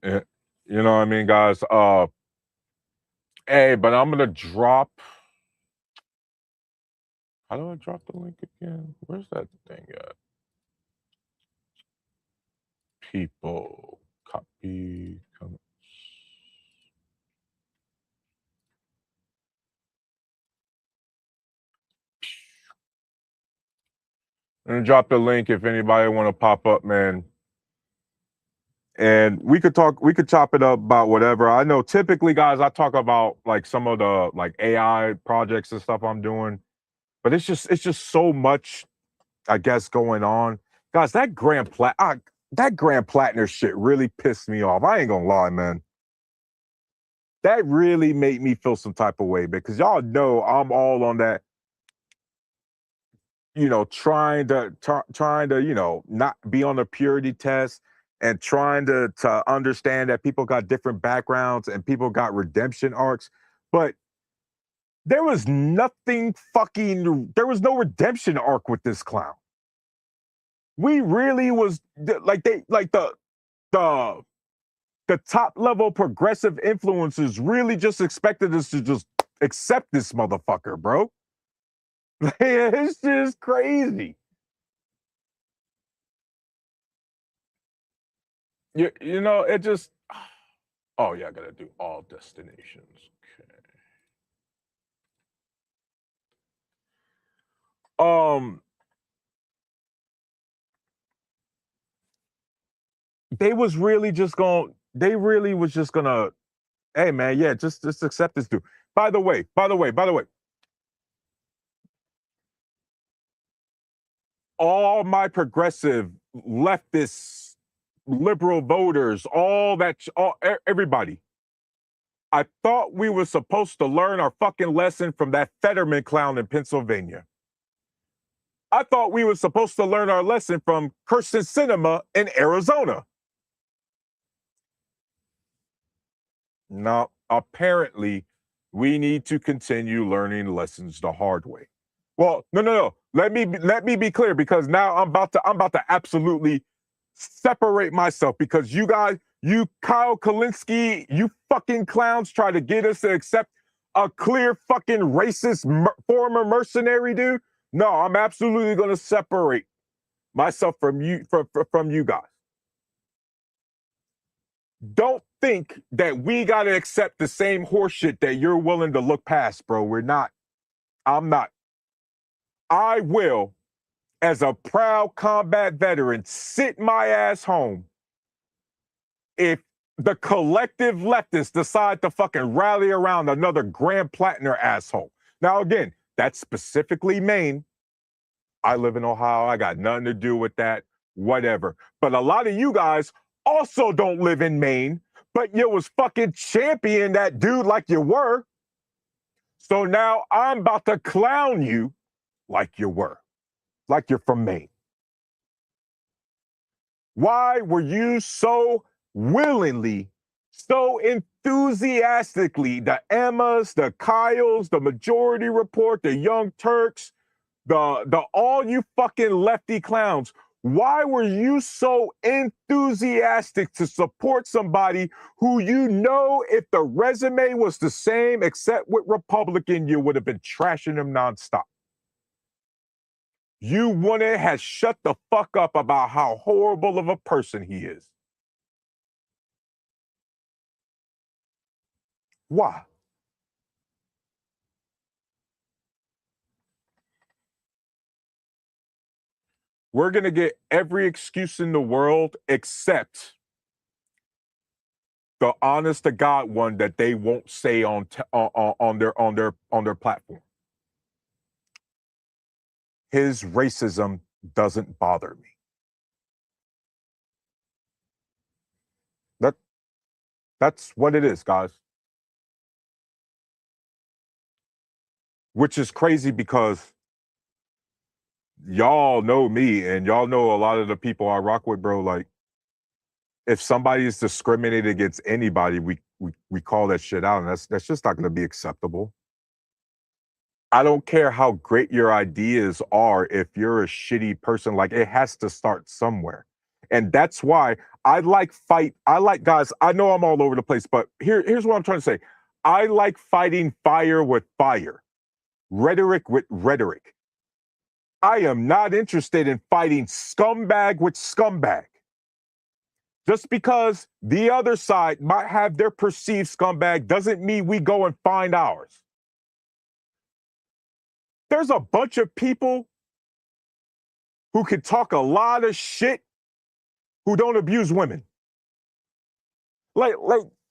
Eh, You know what I mean, guys? Hey, but I'm gonna drop. How do I drop the link again? Where's that thing at? People copy. And drop the link if anybody want to pop up, man. And we could talk, we could chop it up about whatever. I know typically, guys, I talk about like some of the like AI projects and stuff I'm doing, but it's just so much, I guess, going on. Guys, that Grand Platinum shit really pissed me off. I ain't gonna lie, man. That really made me feel some type of way because y'all know I'm all on that, trying to, not be on the purity test and trying to understand that people got different backgrounds and people got redemption arcs. But there was no redemption arc with this clown. We really was like they like the the top level progressive influencers really just expected us to just accept this motherfucker, bro. It's just crazy. It just. Oh yeah, I gotta do all destinations. Okay. They was really just going. They really was just gonna. Hey man, yeah, just accept this dude. By the way, all my progressive leftist liberal voters, all that, everybody. I thought we were supposed to learn our fucking lesson from that Fetterman clown in Pennsylvania. I thought we were supposed to learn our lesson from Kirsten Cinema in Arizona. No, apparently, we need to continue learning lessons the hard way. Well, no. Let me be clear because now I'm about to absolutely separate myself because you guys, you Kyle Kalinske, you fucking clowns try to get us to accept a clear fucking racist former mercenary dude. No, I'm absolutely going to separate myself from you guys. Don't think that we got to accept the same horseshit that you're willing to look past, bro. We're not. I'm not. I will, as a proud combat veteran, sit my ass home if the collective leftists decide to fucking rally around another Grand Platinum asshole. Now, again, that's specifically Maine. I live in Ohio. I got nothing to do with that, whatever. But a lot of you guys also don't live in Maine, but you was fucking champion that dude like you were. So now I'm about to clown you like you were, like you're from Maine. Why were you so willingly, so enthusiastically, the Emmas, the Kyles, the Majority Report, the Young Turks, the all you fucking lefty clowns, why were you so enthusiastic to support somebody who you know if the resume was the same except with Republican, you would have been trashing him nonstop? You wouldn't have shut the fuck up about how horrible of a person he is. Why? We're going to get every excuse in the world except the honest to God one that they won't say on their platform. His racism doesn't bother me. That that's what it is, guys. Which is crazy because y'all know me and y'all know a lot of the people I rock with, bro. Like, if somebody is discriminated against anybody, we call that shit out, and that's just not going to be acceptable. I don't care how great your ideas are. If you're a shitty person, like, it has to start somewhere, and that's why I like, guys. I know I'm all over the place, but here's what I'm trying to say. I like fighting fire with fire, rhetoric with rhetoric. I am not interested in fighting scumbag with scumbag. Just because the other side might have their perceived scumbag doesn't mean we go and find ours. There's a bunch of people who can talk a lot of shit who don't abuse women. Like,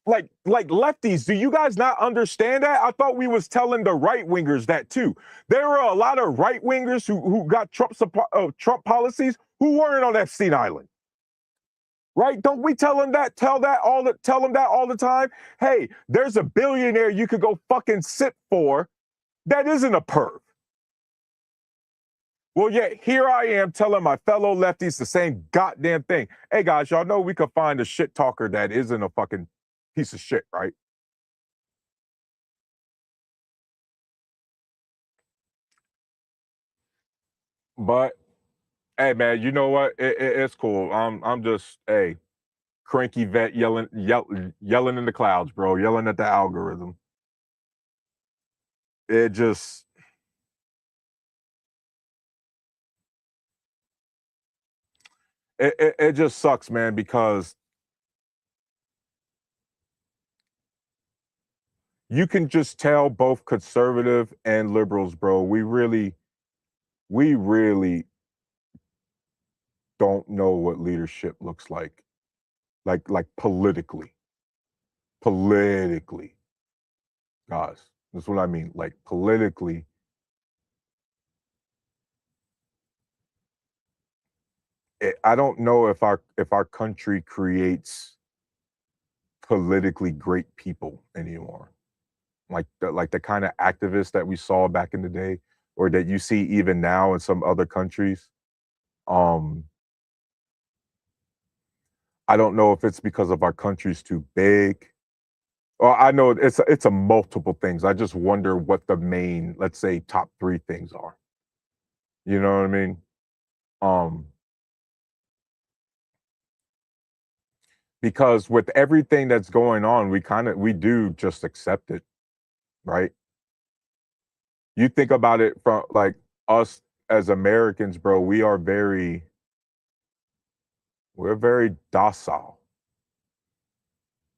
like, like lefties, do you guys not understand that? I thought we was telling the right wingers that too. There are a lot of right wingers who got Trump policies who weren't on Epstein Island. Right? Don't we tell them that? Tell them that all the time. Hey, there's a billionaire you could go fucking sit for that isn't a perv. Well, yet here I am telling my fellow lefties the same goddamn thing. Hey guys, y'all know we could find a shit talker that isn't a fucking piece of shit, right? But hey, man, you know what? It's cool. I'm just cranky vet yelling in the clouds, bro, yelling at the algorithm. It just it just sucks, man, because you can just tell both conservative and liberals, bro. We really don't know what leadership looks like politically, guys. That's what I mean. Like, politically, I don't know if our country creates politically great people anymore. Like the kind of activists that we saw back in the day, or that you see even now in some other countries. Um, I don't know if it's because of our country's too big. Well, I know it's a multiple things. I just wonder what the main, let's say, top three things are. You know what I mean? Um, because with everything that's going on, we do just accept it, right? You think about it from, like, us as Americans, bro. We're very docile,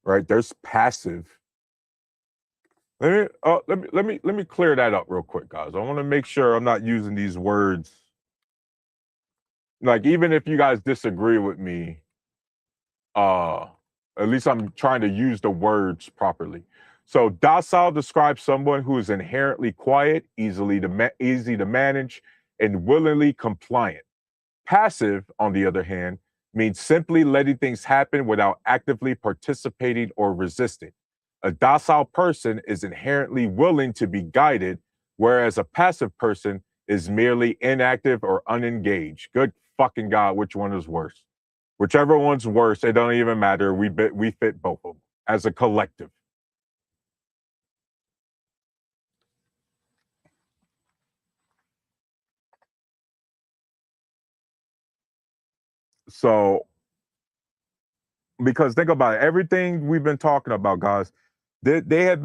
right? There's passive. Let me clear that up real quick, guys. I want to make sure I'm not using these words. Like, even if you guys disagree with me, uh, at least I'm trying to use the words properly. So, docile describes someone who is inherently quiet, easy to manage, and willingly compliant. Passive, on the other hand, means simply letting things happen without actively participating or resisting. A docile person is inherently willing to be guided, whereas a passive person is merely inactive or unengaged. Good fucking God, which one is worse? Whichever one's worse, it don't even matter. We fit both of them as a collective. So, because think about it, everything we've been talking about, guys, it's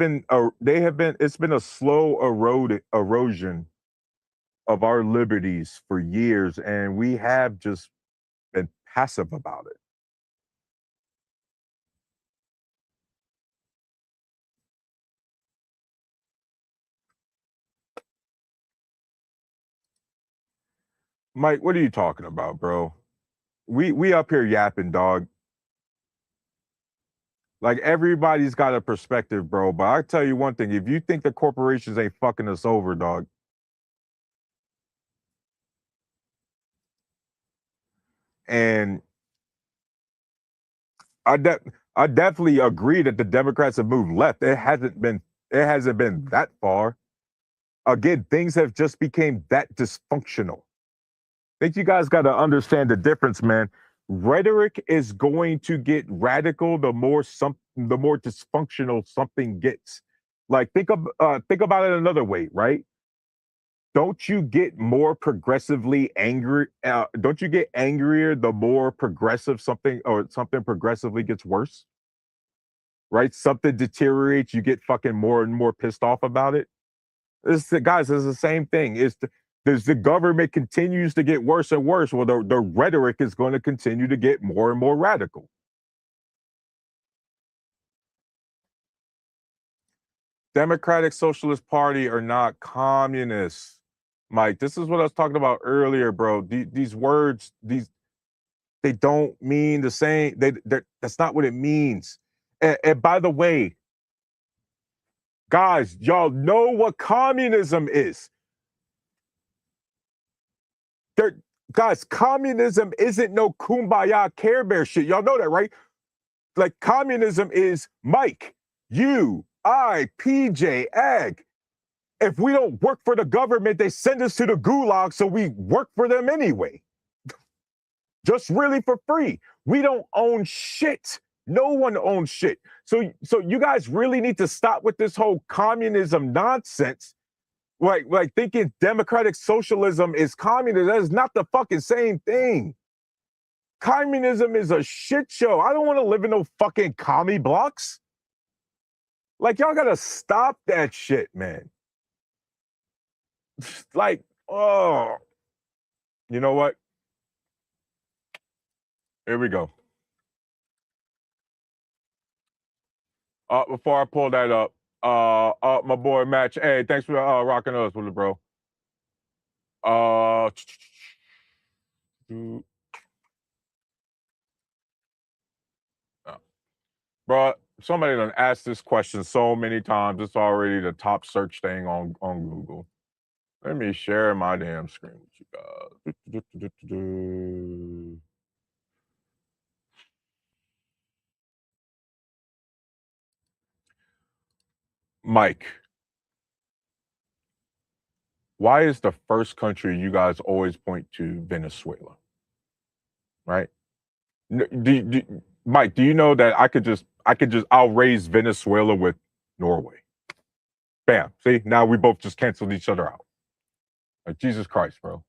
been a slow erosion of our liberties for years, and we have just been passive about it. Mike, what are you talking about, bro? We up here yapping, dog. Like everybody's got a perspective, bro. But I tell you one thing: if you think the corporations ain't fucking us over, dog, and I de- I definitely agree that the Democrats have moved left. It hasn't been that far. Again, things have just became that dysfunctional. I think you guys got to understand the difference, man. Rhetoric is going to get radical the more dysfunctional something gets. Like think about it another way, right? Don't you get more progressively angry? Don't you get angrier the more progressive something or something progressively gets worse? Right? Something deteriorates, you get fucking more and more pissed off about it. Guys, it's the same thing. As the government continues to get worse and worse, well, the rhetoric is going to continue to get more and more radical. Democratic Socialist Party are not communists. Mike, this is what I was talking about earlier, bro. These words, they don't mean the same. That's not what it means. And by the way, guys, y'all know what communism is. There, guys, communism isn't no kumbaya Care Bear shit. Y'all know that, right? Like communism is Mike, you, I, PJ, Ag. If we don't work for the government, they send us to the gulag, so we work for them anyway. Just really for free. We don't own shit. No one owns shit. So you guys really need to stop with this whole communism nonsense. Like thinking democratic socialism is communism. That is not the fucking same thing. Communism is a shit show. I don't want to live in no fucking commie blocks. Like y'all gotta stop that shit, man. Like, oh, you know what? Here we go. Before I pull that up, my boy Match. Hey, thanks for rocking us with it, bro. Uh, bro, somebody done asked this question so many times. It's already the top search thing on Google. Let me share my damn screen with you guys. Mike, why is the first country you guys always point to Venezuela? Right? Mike, do you know that I'll raise Venezuela with Norway? Bam. See, now we both just canceled each other out. Like Jesus Christ, bro.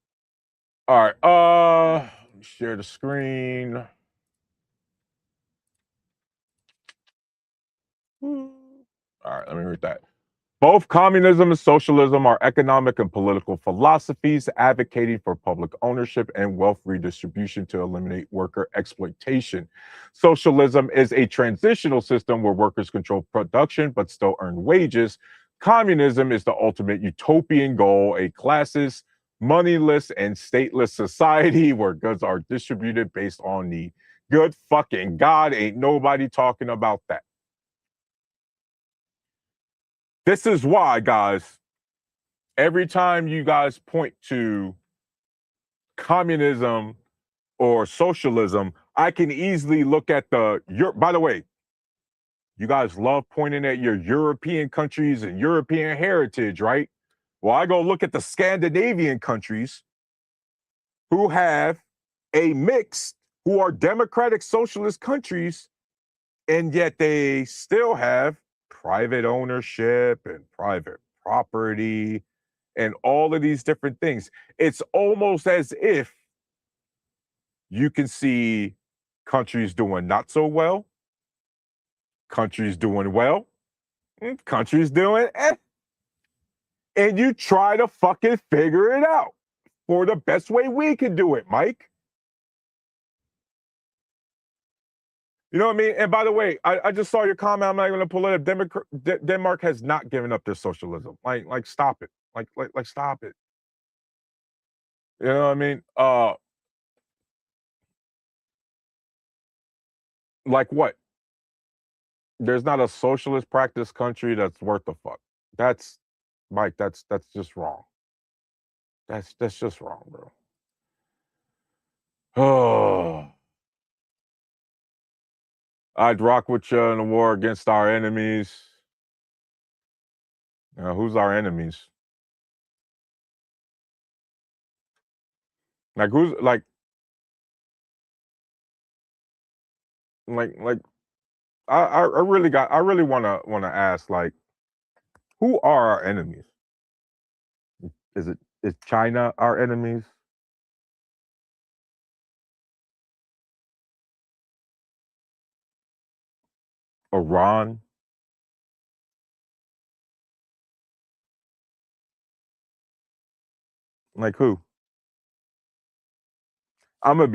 All right. Share the screen. All right, let me read that. Both communism and socialism are economic and political philosophies advocating for public ownership and wealth redistribution to eliminate worker exploitation. Socialism is a transitional system where workers control production but still earn wages. Communism is the ultimate utopian goal, a classless, moneyless, and stateless society where goods are distributed based on need. Good fucking God, ain't nobody talking about that. This is why, guys, every time you guys point to communism or socialism, I can easily look at by the way, you guys love pointing at your European countries and European heritage, right? Well, I go look at the Scandinavian countries who have a mix, who are democratic socialist countries, and yet they still have private ownership and private property and all of these different things. It's almost as if you can see countries doing not so well, countries doing well, countries doing and you try to fucking figure it out for the best way we can do it, Mike. You know what I mean? And by the way, I just saw your comment. I'm not going to pull it up. Denmark has not given up their socialism. Like, stop it. Like, stop it. You know what I mean? Like what? There's not a socialist practice country that's worth the fuck. That's Mike, that's just wrong. That's just wrong, bro. Oh, I'd rock with you in a war against our enemies. Who's our enemies? Like who's like I really wanna ask, like, who are our enemies? Is China our enemies? Iran? Like who? I'm a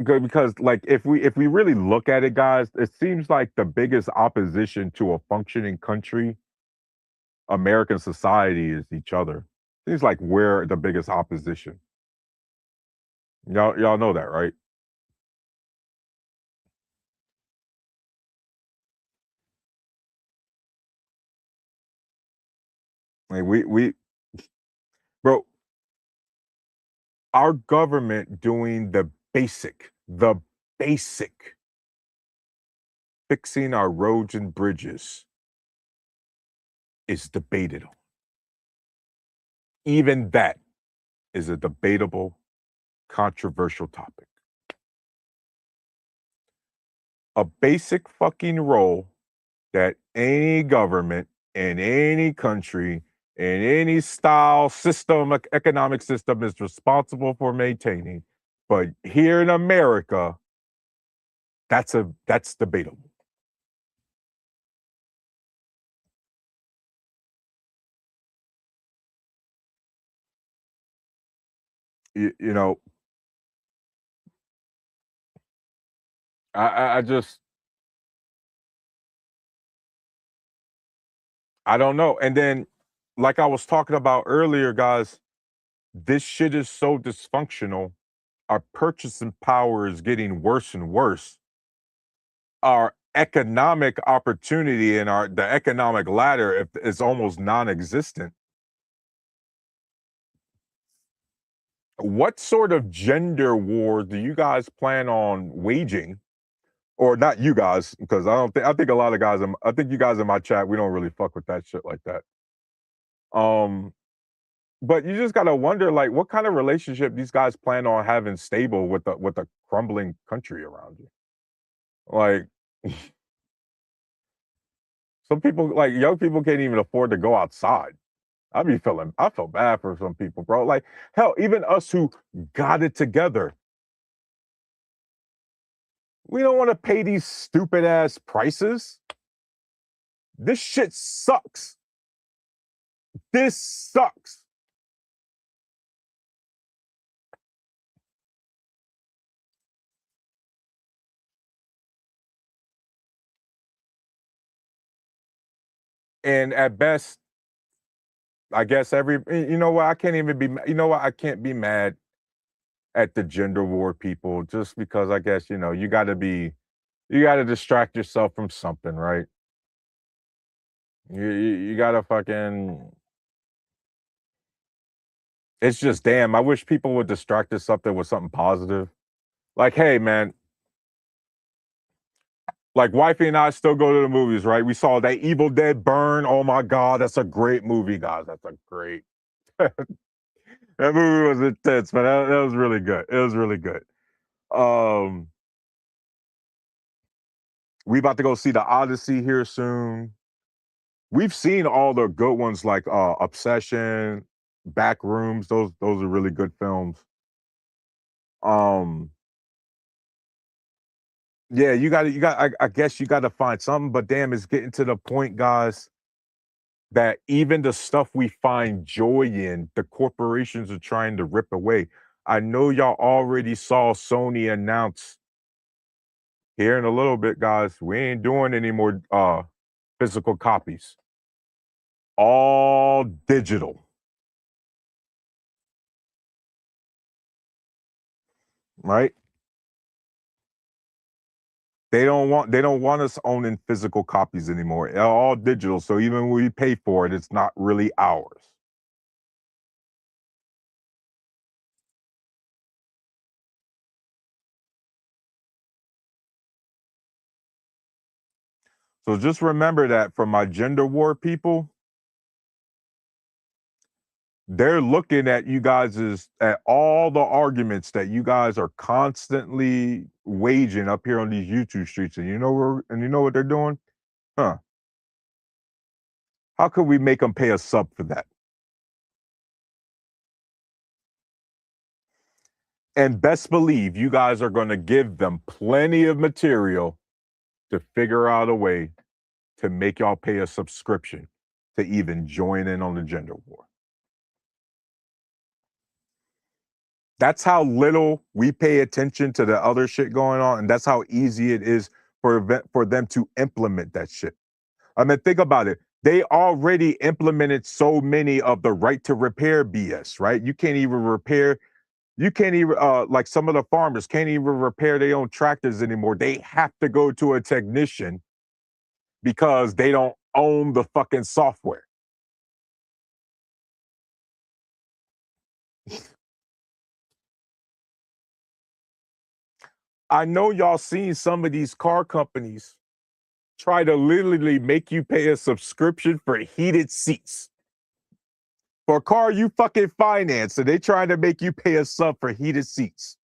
good because like if we really look at it, guys, it seems like the biggest opposition to a functioning country, American society, is each other. Seems like we're the biggest opposition. Y'all know that, right? Like we bro, our government doing the basic fixing our roads and bridges is debated on. Even that is a debatable, controversial topic. A basic fucking role that any government in any country in any style system economic system is responsible for maintaining, but here in America that's debatable. You know, I just I don't know. And then, like I was talking about earlier, guys, this shit is so dysfunctional. Our purchasing power is getting worse and worse. Our economic opportunity and the economic ladder is almost non-existent. What sort of gender war do you guys plan on waging? Or not you guys, because I think a lot of guys I think you guys in my chat, we don't really fuck with that shit like that. Um, but you just gotta wonder, like, what kind of relationship these guys plan on having stable with a crumbling country around you. Like, some people, like young people, can't even afford to go outside. I feel bad for some people, bro. Like, hell, even us who got it together, we don't want to pay these stupid ass prices. This shit sucks. This sucks. And at best, I guess you know what, I can't even be you know what, I can't be mad at the gender war people just because I guess, you gotta distract yourself from something, right? You gotta fucking it's just damn, I wish people would distract us something with something positive. Like, hey man, like wifey and I still go to the movies, right? We saw that Evil Dead Burn. Oh my god, that's a great movie, guys. That's a great that movie was intense, man. That was really good. It was really good. Um, we about to go see the Odyssey here soon. We've seen all the good ones like Obsession, Back Rooms. Those are really good films. Um, yeah, I guess you gotta find something, but damn, it's getting to the point, guys, that even the stuff we find joy in, the corporations are trying to rip away. I know y'all already saw Sony announce here in a little bit, guys, we ain't doing any more physical copies. All digital, right? They don't want us owning physical copies anymore. They're all digital. So even when we pay for it, it's not really ours. So just remember that for my gender war people, they're looking at you guys as at all the arguments that you guys are constantly waging up here on these YouTube streets. And you know what they're doing? Huh. How could we make them pay a sub for that? And best believe you guys are going to give them plenty of material to figure out a way to make y'all pay a subscription to even join in on the gender war. That's how little we pay attention to the other shit going on, and that's how easy it is for them to implement that shit. I mean, think about it. They already implemented so many of the right to repair BS, right? You can't even like some of the farmers can't even repair their own tractors anymore. They have to go to a technician because they don't own the fucking software. I know y'all seen some of these car companies try to literally make you pay a subscription for heated seats. For a car you fucking finance, and they trying to make you pay a sub for heated seats.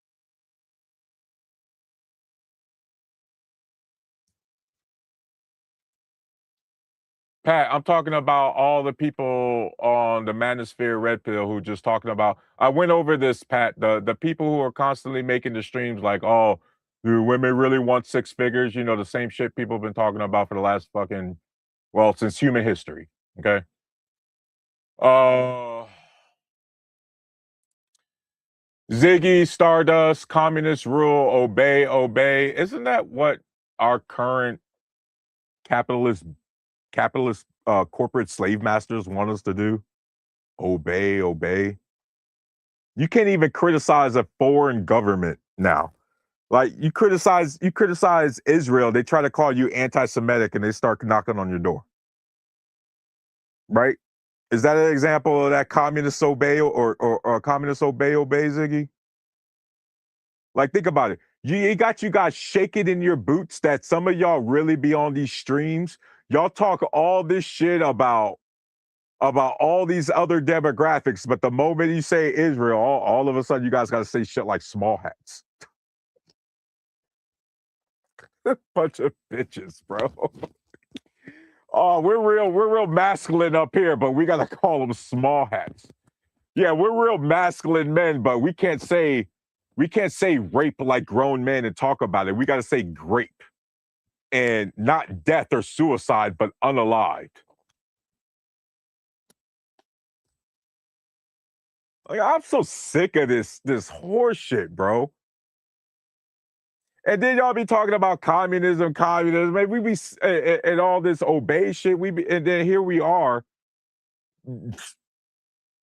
Pat, I'm talking about all the people on the Manosphere Red Pill who just talking about. I went over this, Pat. The people who are constantly making the streams like, oh, do women really want six figures? You know, the same shit people have been talking about for the last fucking, well, since human history. Okay. Uh Ziggy, Stardust, communist rule, obey, obey. Isn't that what our current capitalist corporate slave masters want us to do? Obey, obey. You can't even criticize a foreign government now. Like you criticize Israel, they try to call you anti-Semitic and they start knocking on your door. Right? Is that an example of that communist obey or communist obey, Ziggy? Like, think about it. You got you guys shaking in your boots that some of y'all really be on these streams. Y'all talk all this shit about all these other demographics, but the moment you say Israel, all of a sudden you guys got to say shit like small hats. Bunch of bitches, bro. Oh, we're real masculine up here, but we gotta call them small hats. Yeah, we're real masculine men, but we can't say rape like grown men and talk about it. We gotta say grape and not death or suicide, but unalived. Like, I'm so sick of this horse shit, bro. And then y'all be talking about communism. Man, we be and all this obey shit. And then here we are,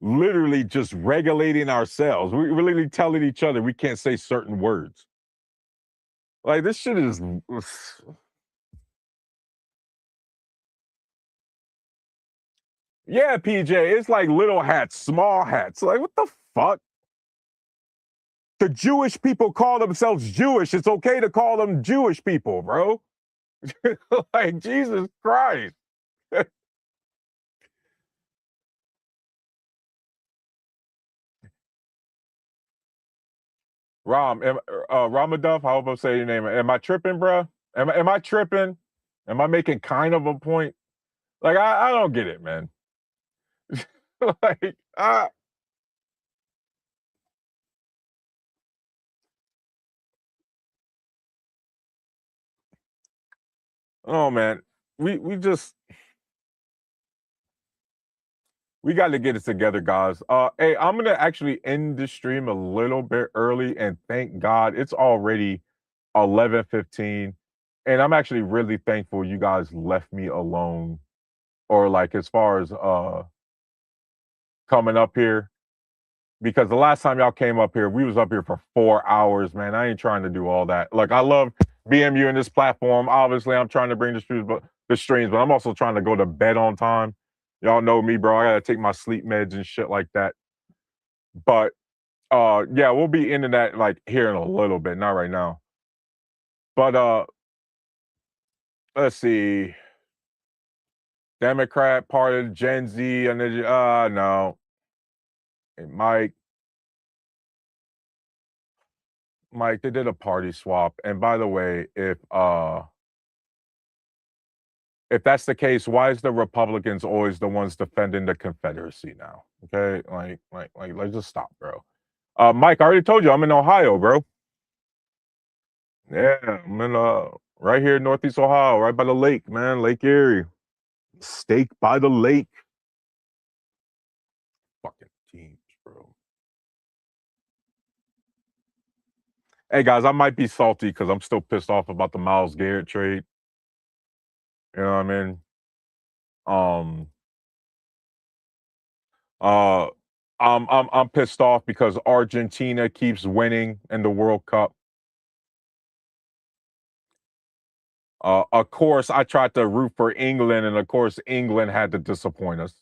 literally just regulating ourselves. We're literally telling each other we can't say certain words. Like this shit is, yeah, PJ. It's like little hats, small hats. Like what the fuck? The Jewish people call themselves Jewish. It's okay to call them Jewish people, bro. Like Jesus Christ. Ramaduff, how about say your name? Am I tripping, bro? Am I tripping? Am I making kind of a point? Like I don't get it, man. Like oh man, we just we got to get it together, guys. Hey, I'm gonna actually end the stream a little bit early, and thank God it's already 11:15, and I'm actually really thankful you guys left me alone, or like as far as coming up here, because the last time y'all came up here, we was up here for 4 hours, man. I ain't trying to do all that. Like I love BMU in this platform. Obviously, I'm trying to bring the streams, but I'm also trying to go to bed on time. Y'all know me, bro. I gotta take my sleep meds and shit like that. But yeah, we'll be into that like here in a little bit, not right now. But let's see. Democrat Party, Gen Z, and no. Hey, Mike, they did a party swap. And by the way, if that's the case, why is the Republicans always the ones defending the Confederacy now? Okay, like, let's just stop, bro. Mike, I already told you I'm in Ohio, bro. Yeah, I'm in right here in Northeast Ohio, right by the lake, man, Lake Erie. Steak by the lake. Fucking teams, bro. Hey guys, I might be salty because I'm still pissed off about the Myles Garrett trade. You know what I mean? Um, uh, I'm pissed off because Argentina keeps winning in the World Cup. Of course, I tried to root for England, and of course, England had to disappoint us.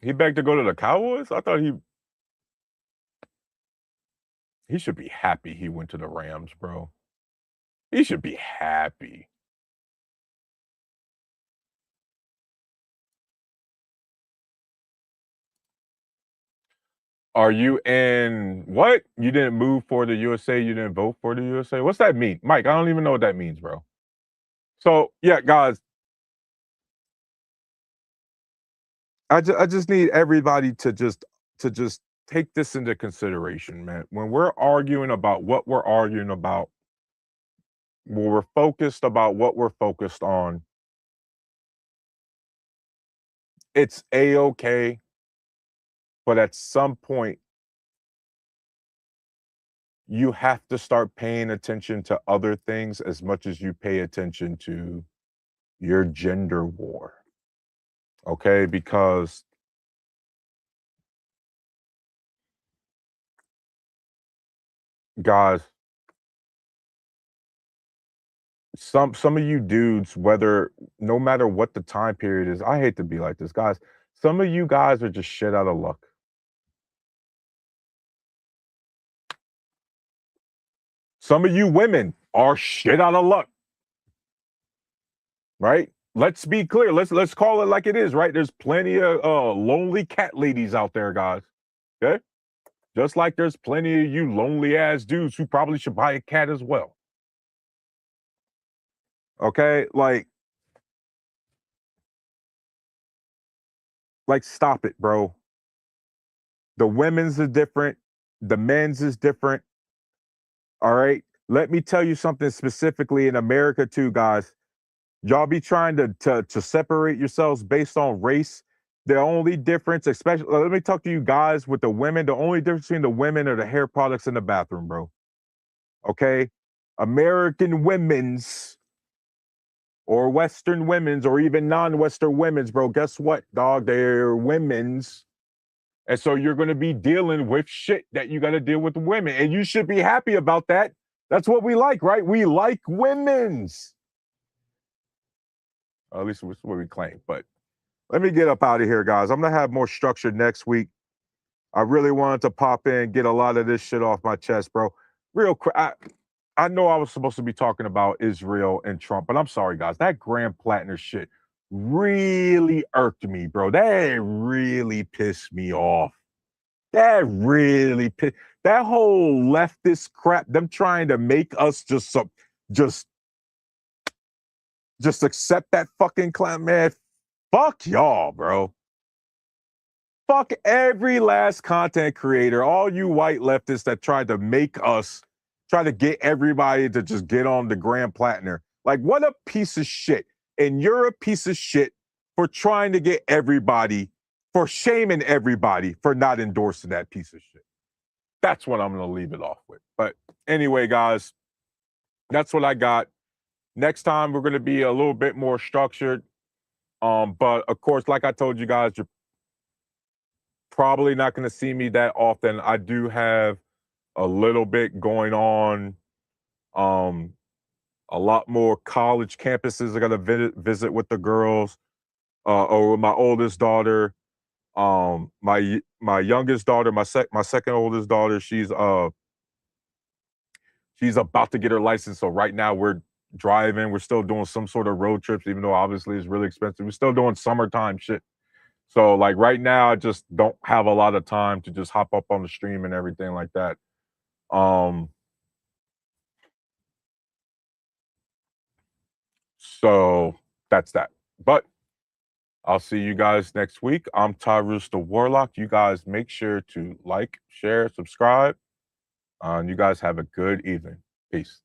He begged to go to the Cowboys? I thought he should be happy he went to the Rams, bro. He should be happy. Are you in what? You didn't move for the USA? You didn't vote for the USA? What's that mean? Mike, I don't even know what that means, bro. So, yeah, guys, I just need everybody to just take this into consideration, man. When we're arguing about what we're arguing about, when we're focused about what we're focused on, it's a-okay, but at some point, you have to start paying attention to other things as much as you pay attention to your gender war. Okay? Because guys, some of you dudes, whether no matter what the time period is, I hate to be like this, guys. Some of you guys are just shit out of luck. Some of you women are shit out of luck. Right? Let's be clear. Let's call it like it is, right? There's plenty of lonely cat ladies out there, guys. Okay? Just like there's plenty of you lonely ass dudes who probably should buy a cat as well. Okay? Like stop it, bro. The women's is different, the men's is different. All right. Let me tell you something specifically in America too, guys. Y'all be trying to separate yourselves based on race. The only difference, especially let me talk to you guys with the women. The only difference between the women are the hair products in the bathroom, bro. Okay. American women's or Western women's or even non-Western women's, bro. Guess what, dog? They're women's. And so you're going to be dealing with shit that you got to deal with women. And you should be happy about that. That's what we like, right? We like women's. At least that's what we claim. But let me get up out of here, guys. I'm going to have more structure next week. I really wanted to pop in, get a lot of this shit off my chest, bro. Real quick. I know I was supposed to be talking about Israel and Trump, but I'm sorry, guys. That Graham Plattner shit really irked me, bro. That really pissed me off. That really that whole leftist crap, them trying to make us just accept that fucking clown, man. Fuck y'all, bro. Fuck every last content creator, all you white leftists that tried to make us try to get everybody to just get on the Graham Plattner. Like, what a piece of shit. And you're a piece of shit for trying to get everybody, for shaming everybody for not endorsing that piece of shit. That's what I'm going to leave it off with. But anyway, guys, that's what I got. Next time, we're going to be a little bit more structured. But of course, like I told you guys, you're probably not going to see me that often. I do have a little bit going on. Um, a lot more college campuses I got to visit with the girls, or with my oldest daughter. My youngest daughter, my second oldest daughter, she's about to get her license. So right now we're driving. We're still doing some sort of road trips, even though obviously it's really expensive. We're still doing summertime shit. So like right now, I just don't have a lot of time to just hop up on the stream and everything like that. Um, so that's that. But I'll see you guys next week. I'm Tyrus the Warlock. You guys make sure to like, share, subscribe. And you guys have a good evening. Peace.